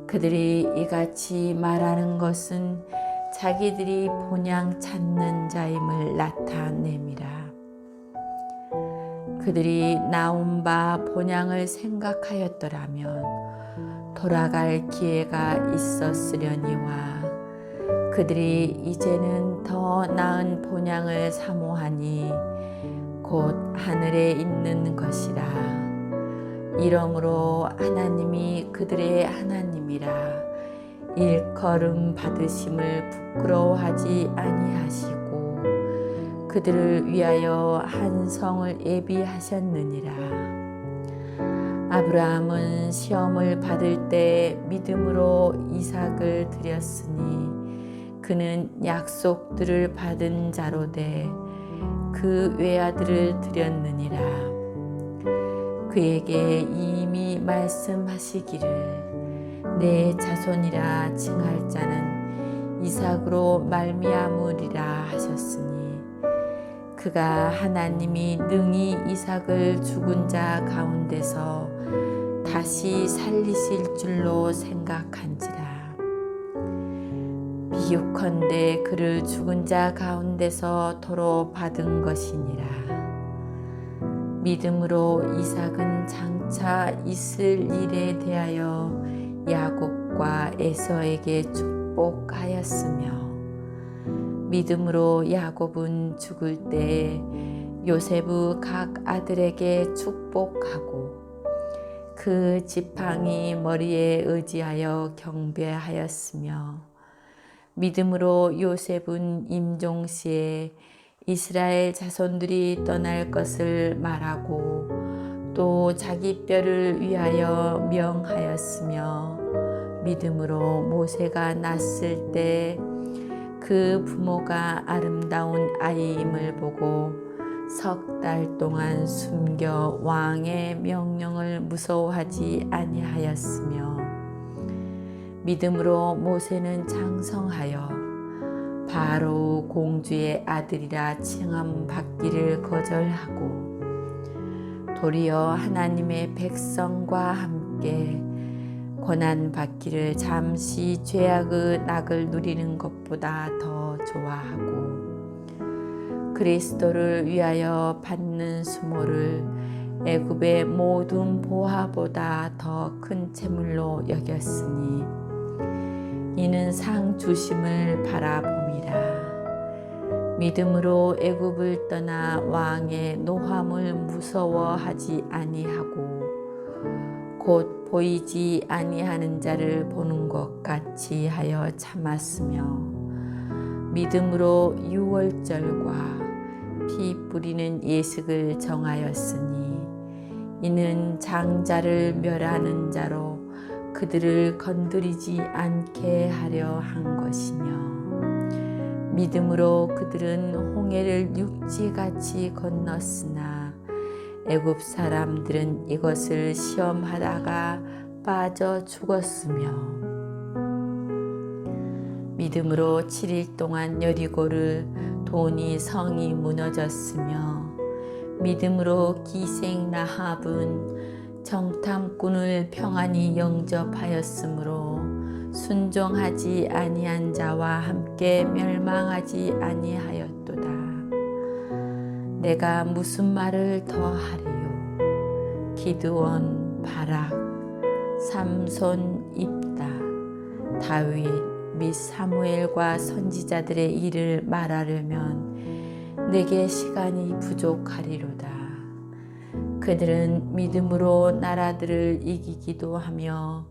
Speaker 1: 그들이 이같이 말하는 것은 자기들이 본향 찾는 자임을 나타냄이라. 그들이 나온 바 본향을 생각하였더라면 돌아갈 기회가 있었으려니와 그들이 이제는 더 나은 본향을 사모하니 곧 하늘에 있는 것이라. 이러므로 하나님이 그들의 하나님이라 일컬음 받으심을 부끄러워하지 아니하시고 그들을 위하여 한 성을 예비하셨느니라. 아브라함은 시험을 받을 때 믿음으로 이삭을 드렸으니 그는 약속들을 받은 자로되 그 외아들을 드렸느니라. 그에게 이미 말씀하시기를 내 자손이라 칭할 자는 이삭으로 말미암으리라 하셨으니 그가 하나님이 능히 이삭을 죽은 자 가운데서 다시 살리실 줄로 생각한지라. 비유컨대 그를 죽은 자 가운데서 도로 받은 것이니라. 믿음으로 이삭은 장차 있을 일에 대하여 야곱과 에서에게 축복하였으며 믿음으로 야곱은 죽을 때 요셉의 각 아들에게 축복하고 그 지팡이 머리에 의지하여 경배하였으며 믿음으로 요셉은 임종시에 이스라엘 자손들이 떠날 것을 말하고 또 자기 뼈를 위하여 명하였으며 믿음으로 모세가 낳았을 때 그 부모가 아름다운 아이임을 보고 석 달 동안 숨겨 왕의 명령을 무서워하지 아니하였으며 믿음으로 모세는 장성하여 바로 공주의 아들이라 칭함 받기를 거절하고 도리어 하나님의 백성과 함께 고난 받기를 잠시 죄악의 낙을 누리는 것보다 더 좋아하고 그리스도를 위하여 받는 수모를 애굽의 모든 보화보다 더 큰 재물로 여겼으니 이는 상 주심을 바라봄이라. 믿음으로 애굽을 떠나 왕의 노함을 무서워하지 아니하고 곧 보이지 아니하는 자를 보는 것 같이 하여 참았으며 믿음으로 유월절과 피 뿌리는 예식을 정하였으니 이는 장자를 멸하는 자로 그들을 건드리지 않게 하려 한 것이며 믿음으로 그들은 홍해를 육지같이 건넜으나 애굽 사람들은 이것을 시험하다가 빠져 죽었으며 믿음으로 7일 동안 여리고를 도니 성이 무너졌으며 믿음으로 기생 라합은 정탐꾼을 평안히 영접하였으므로 순종하지 아니한 자와 함께 멸망하지 아니하였도다. 내가 무슨 말을 더하리요? 기드온, 바락, 삼손, 입다, 다윗 및 사무엘과 선지자들의 일을 말하려면 내게 시간이 부족하리로다. 그들은 믿음으로 나라들을 이기기도 하며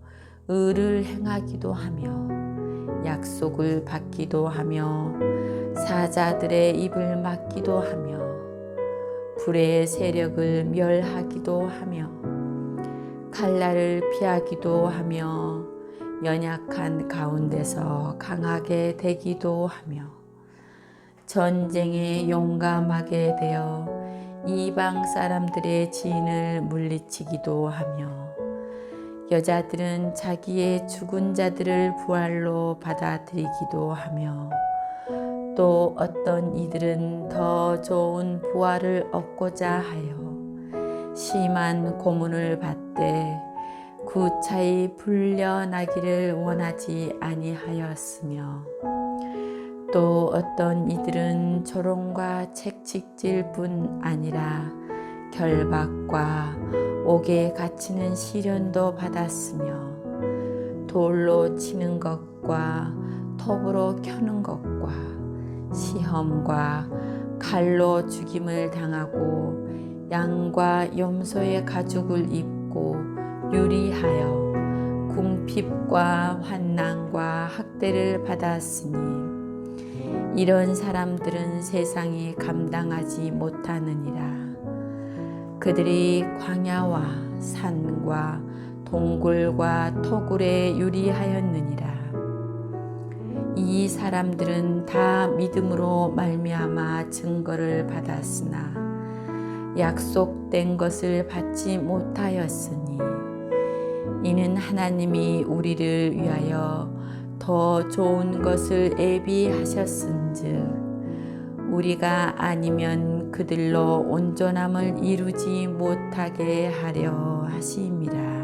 Speaker 1: 의를 행하기도 하며 약속을 받기도 하며 사자들의 입을 막기도 하며 불의 세력을 멸하기도 하며 칼날을 피하기도 하며 연약한 가운데서 강하게 되기도 하며 전쟁에 용감하게 되어 이방 사람들의 진을 물리치기도 하며 여자들은 자기의 죽은 자들을 부활로 받아들이기도 하며 또 어떤 이들은 더 좋은 부활을 얻고자 하여 심한 고문을 받되 구차히 풀려나기를 원하지 아니하였으며 또 어떤 이들은 조롱과 채찍질 뿐 아니라 결박과 옥에 갇히는 시련도 받았으며 돌로 치는 것과 톱으로 켜는 것과 시험과 칼로 죽임을 당하고 양과 염소의 가죽을 입고 유리하여 궁핍과 환난 고난과 학대를 받았으니 이런 사람들은 세상이 감당하지 못하느니라. 그들이 광야와 산과 동굴과 토굴에 유리하였느니라. 이 사람들은 다 믿음으로 말미암아 증거를 받았으나 약속된 것을 받지 못하였으니 이는 하나님이 우리를 위하여 더 좋은 것을 예비하셨은즉 우리가 아니면 그들로 온전함을 이루지 못하게 하려 하심이라.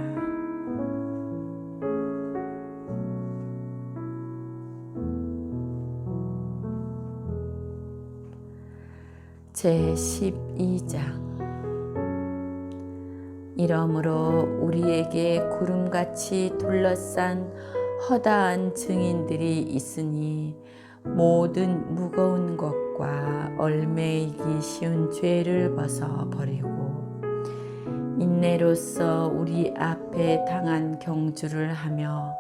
Speaker 1: 제12장. 이러므로 우리에게 구름같이 둘러싼 허다한 증인들이 있으니 모든 무거운 것과 얽매이기 쉬운 죄를 벗어버리고 인내로써 우리 앞에 당한 경주를 하며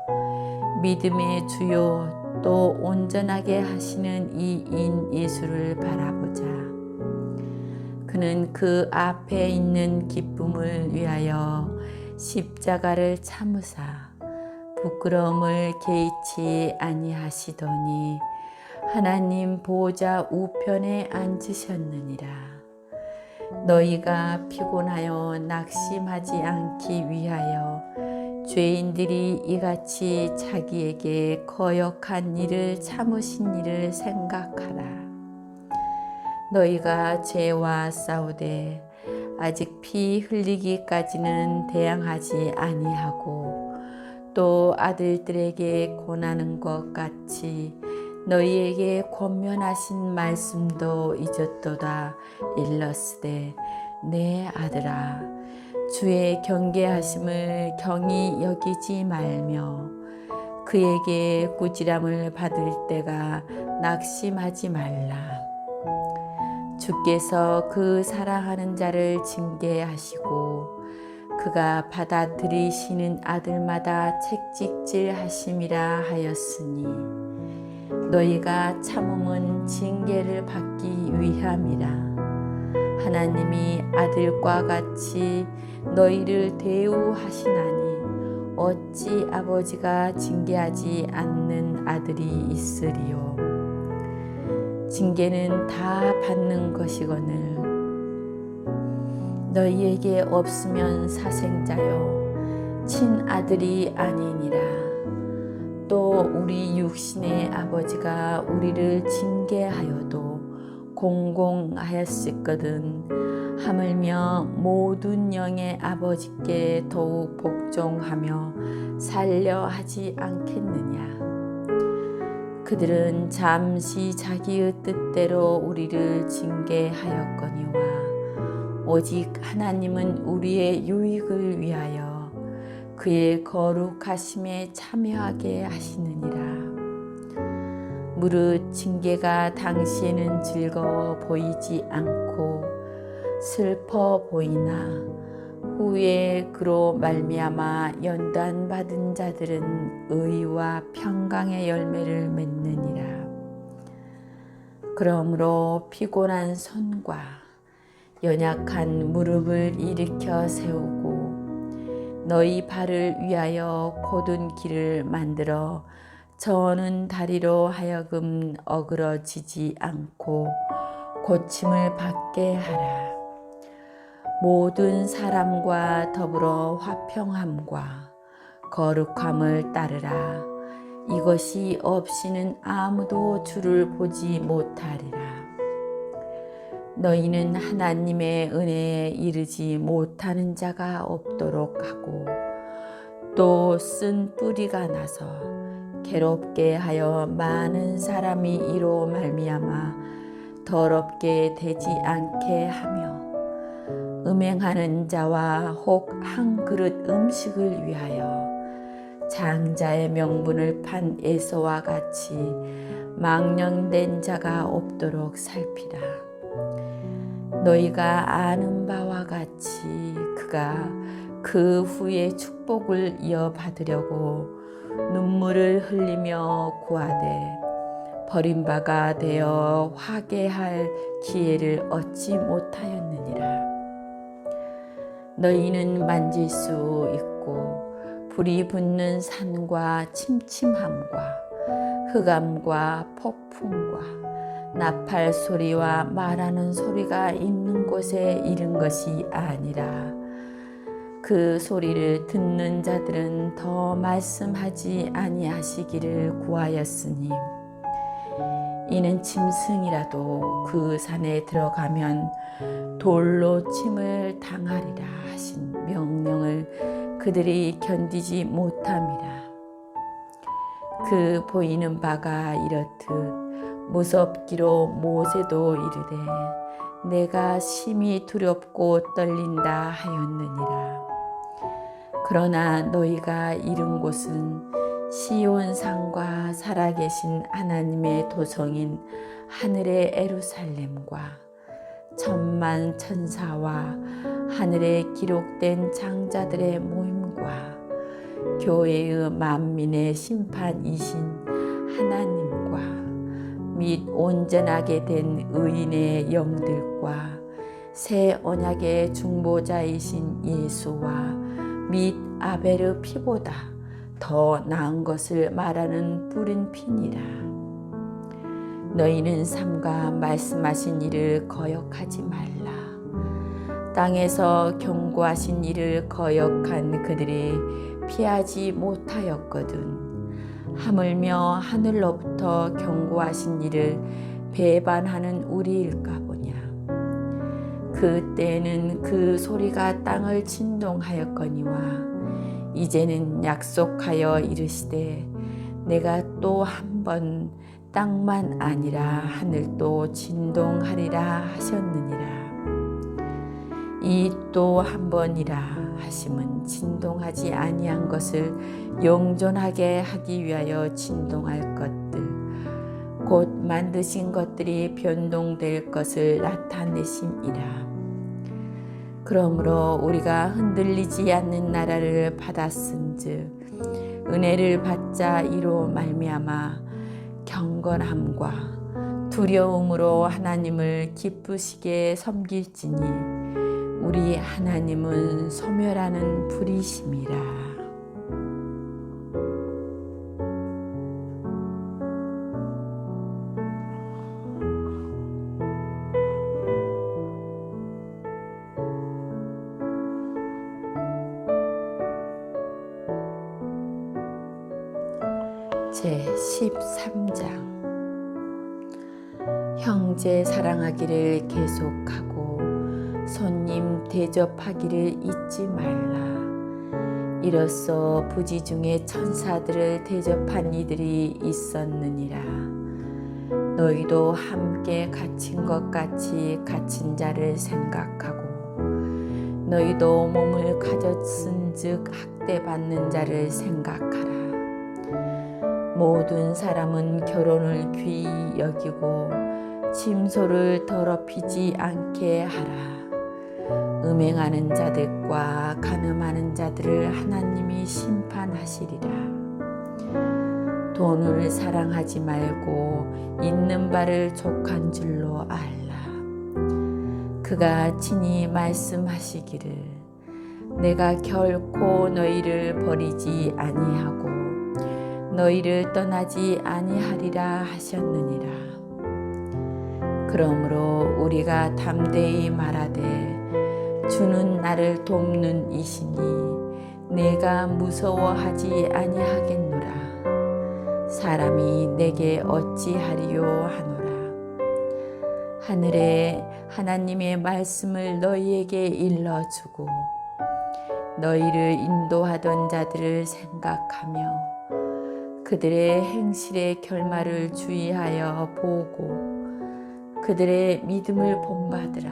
Speaker 1: 믿음의 주요 또 온전하게 하시는 이 인 예수를 바라보자. 그는 그 앞에 있는 기쁨을 위하여 십자가를 참으사 부끄러움을 개의치 아니하시더니 하나님 보좌 우편에 앉으셨느니라. 너희가 피곤하여 낙심하지 않기 위하여 죄인들이 이같이 자기에게 거역한 일을 참으신 일을 생각하라. 너희가 죄와 싸우되 아직 피 흘리기까지는 대항하지 아니하고 또 아들들에게 권하는 것 같이 너희에게 권면하신 말씀도 잊었도다. 일러스되 내 아들아 주의 경계하심을 경히 여기지 말며 그에게 꾸지람을 받을 때가 낙심하지 말라. 주께서 그 사랑하는 자를 징계하시고 그가 받아들이시는 아들마다 책찍질 하심이라 하였으니 너희가 참음은 징계를 받기 위함이라. 하나님이 아들과 같이 너희를 대우하시나니 어찌 아버지가 징계하지 않는 아들이 있으리요. 징계는 다 받는 것이거늘 너희에게 없으면 사생자요 친아들이 아니니라. 또 우리 육신의 아버지가 우리를 징계하여도 공공하였을거든 하물며 모든 영의 아버지께 더욱 복종하며 살려 하지 않겠느냐. 그들은 잠시 자기의 뜻대로 우리를 징계하였거니와 오직 하나님은 우리의 유익을 위하여 그의 거룩하심에 참여하게 하시느니라. 무릇 징계가 당시에는 즐거워 보이지 않고 슬퍼 보이나 후에 그로 말미암아 연단받은 자들은 의와 평강의 열매를 맺느니라. 그러므로 피곤한 손과 연약한 무릎을 일으켜 세우고 너희 발을 위하여 곧은 길을 만들어 저는 다리로 하여금 어그러지지 않고 고침을 받게 하라. 모든 사람과 더불어 화평함과 거룩함을 따르라. 이것이 없이는 아무도 주를 보지 못하리라. 너희는 하나님의 은혜에 이르지 못하는 자가 없도록 하고 또 쓴 뿌리가 나서 괴롭게 하여 많은 사람이 이로 말미암아 더럽게 되지 않게 하며 음행하는 자와 혹 한 그릇 음식을 위하여 장자의 명분을 판 에서와 같이 망령된 자가 없도록 살피라. 너희가 아는 바와 같이 그가 그 후에 축복을 이어받으려고 눈물을 흘리며 구하되 버림바가 되어 화개할 기회를 얻지 못하였느니라. 너희는 만질 수 있고 불이 붙는 산과 침침함과 흑암과 폭풍과 나팔 소리와 말하는 소리가 있는 곳에 이른 것이 아니라 그 소리를 듣는 자들은 더 말씀하지 아니하시기를 구하였으니 이는 짐승이라도 그 산에 들어가면 돌로 침을 당하리라 하신 명령을 그들이 견디지 못함이라. 그 보이는 바가 이렇듯 무섭기로 모세도 이르되 내가 심히 두렵고 떨린다 하였느니라. 그러나 너희가 이른 곳은 시온산과 살아계신 하나님의 도성인 하늘의 예루살렘과 천만 천사와 하늘에 기록된 장자들의 모임과 교회의 만민의 심판이신 하나님과 및 온전하게 된 의인의 영들과 새 언약의 중보자이신 예수와 및 아벨의 피보다 더 나은 것을 말하는 뿌린 피니라. 너희는 삼가 말씀하신 일을 거역하지 말라. 땅에서 경고하신 일을 거역한 그들이 피하지 못하였거든. 하물며 하늘로부터 경고하신 일을 배반하는 우리일까 보냐. 그때에는 그 소리가 땅을 진동하였거니와 이제는 약속하여 이르시되 내가 또 한 번 땅만 아니라 하늘도 진동하리라 하셨느니라. 이 또 한 번이라 하심은 진동하지 아니한 것을 영존하게 하기 위하여 진동할 것들 곧 만드신 것들이 변동될 것을 나타내심이라. 그러므로 우리가 흔들리지 않는 나라를 받았은즉 은혜를 받자 이로 말미암아 경건함과 두려움으로 하나님을 기쁘시게 섬길지니 우리 하나님은 소멸하는 불이심이라. 제13장 형제 사랑하기를 계속하고 손님 대접하기를 잊지 말라. 이로써 부지 중에 천사들을 대접한 이들이 있었느니라. 너희도 함께 갇힌 것 같이 갇힌 자를 생각하고 너희도 몸을 가졌은즉 학대받는 자를 생각하라. 모든 사람은 결혼을 귀히 여기고 침소를 더럽히지 않게 하라. 음행하는 자들과 간음하는 자들을 하나님이 심판하시리라. 돈을 사랑하지 말고 있는 바를 족한 줄로 알라. 그가 친히 말씀하시기를 내가 결코 너희를 버리지 아니하고 너희를 떠나지 아니하리라 하셨느니라. 그러므로 우리가 담대히 말하되 주는 나를 돕는 이시니 내가 무서워하지 아니하겠노라. 사람이 내게 어찌하리요 하노라. 하늘에 하나님의 말씀을 너희에게 일러주고 너희를 인도하던 자들을 생각하며 그들의 행실의 결말을 주의하여 보고 그들의 믿음을 본받으라.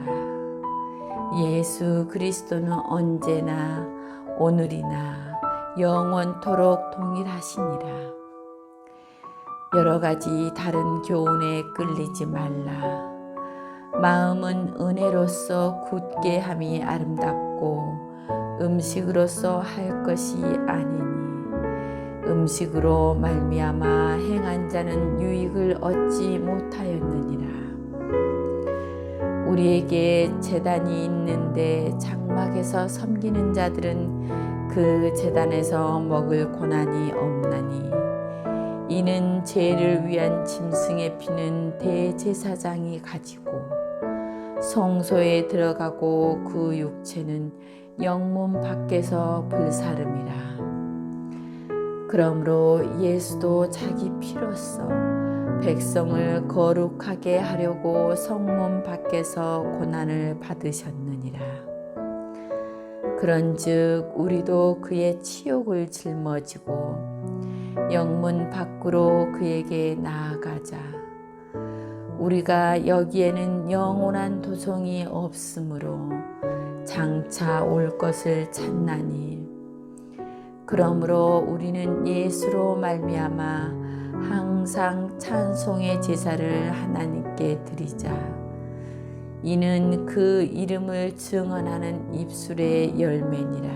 Speaker 1: 예수 그리스도는 언제나 오늘이나 영원토록 동일하시니라. 여러 가지 다른 교훈에 끌리지 말라. 마음은 은혜로서 굳게 함이 아름답고 음식으로서 할 것이 아니니 음식으로 말미암아 행한 자는 유익을 얻지 못하였느니라. 우리에게 제단이 있는데 장막에서 섬기는 자들은 그 제단에서 먹을 고난이 없나니, 이는 죄를 위한 짐승의 피는 대제사장이 가지고 성소에 들어가고 그 육체는 영문 밖에서 불사름이라. 그러므로 예수도 자기 피로써 백성을 거룩하게 하려고 성문 밖에서 고난을 받으셨느니라. 그런즉 우리도 그의 치욕을 짊어지고 영문 밖으로 그에게 나아가자. 우리가 여기에는 영원한 도성이 없으므로 장차 올 것을 찾나니, 그러므로 우리는 예수로 말미암아 항상 찬송의 제사를 하나님께 드리자. 이는 그 이름을 증언하는 입술의 열매니라.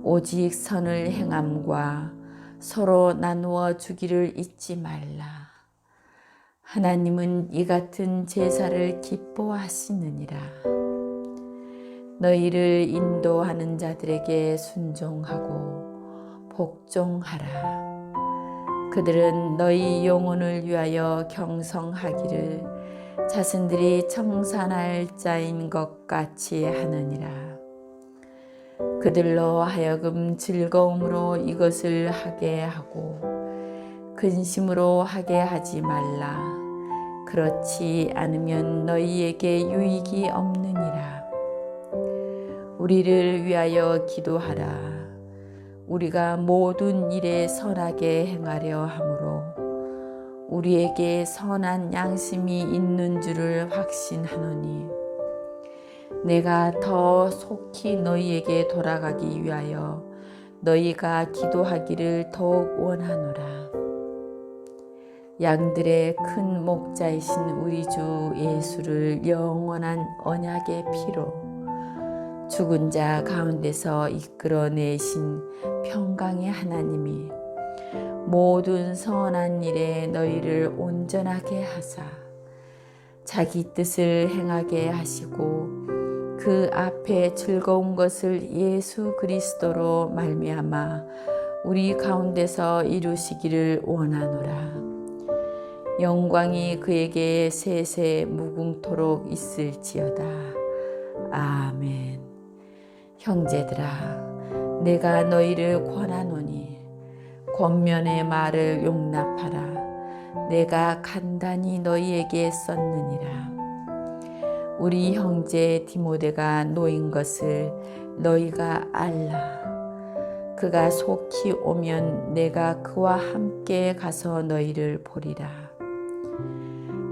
Speaker 1: 오직 선을 행함과 서로 나누어 주기를 잊지 말라. 하나님은 이 같은 제사를 기뻐하시느니라. 너희를 인도하는 자들에게 순종하고 복종하라. 그들은 너희 영혼을 위하여 경성하기를 자신들이 청산할 자인 것 같이 하느니라. 그들로 하여금 즐거움으로 이것을 하게 하고 근심으로 하게 하지 말라. 그렇지 않으면 너희에게 유익이 없느니라. 우리를 위하여 기도하라. 우리가 모든 일에 선하게 행하려 하므로 우리에게 선한 양심이 있는 줄을 확신하노니, 내가 더 속히 너희에게 돌아가기 위하여 너희가 기도하기를 더욱 원하노라. 양들의 큰 목자이신 우리 주 예수를 영원한 언약의 피로 죽은 자 가운데서 이끌어내신 평강의 하나님이 모든 선한 일에 너희를 온전하게 하사 자기 뜻을 행하게 하시고 그 앞에 즐거운 것을 예수 그리스도로 말미암아 우리 가운데서 이루시기를 원하노라. 영광이 그에게 세세 무궁토록 있을지어다. 아멘. 형제들아, 내가 너희를 권하노니 권면의 말을 용납하라. 내가 간단히 너희에게 썼느니라. 우리 형제 디모데가 놓인 것을 너희가 알라. 그가 속히 오면 내가 그와 함께 가서 너희를 보리라.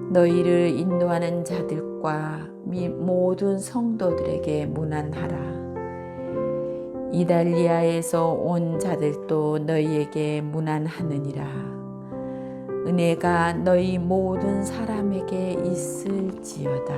Speaker 1: 너희를 인도하는 자들과 모든 성도들에게 문안하라. 이달리아에서 온 자들도 너희에게 문안하느니라. 은혜가 너희 모든 사람에게 있을지어다.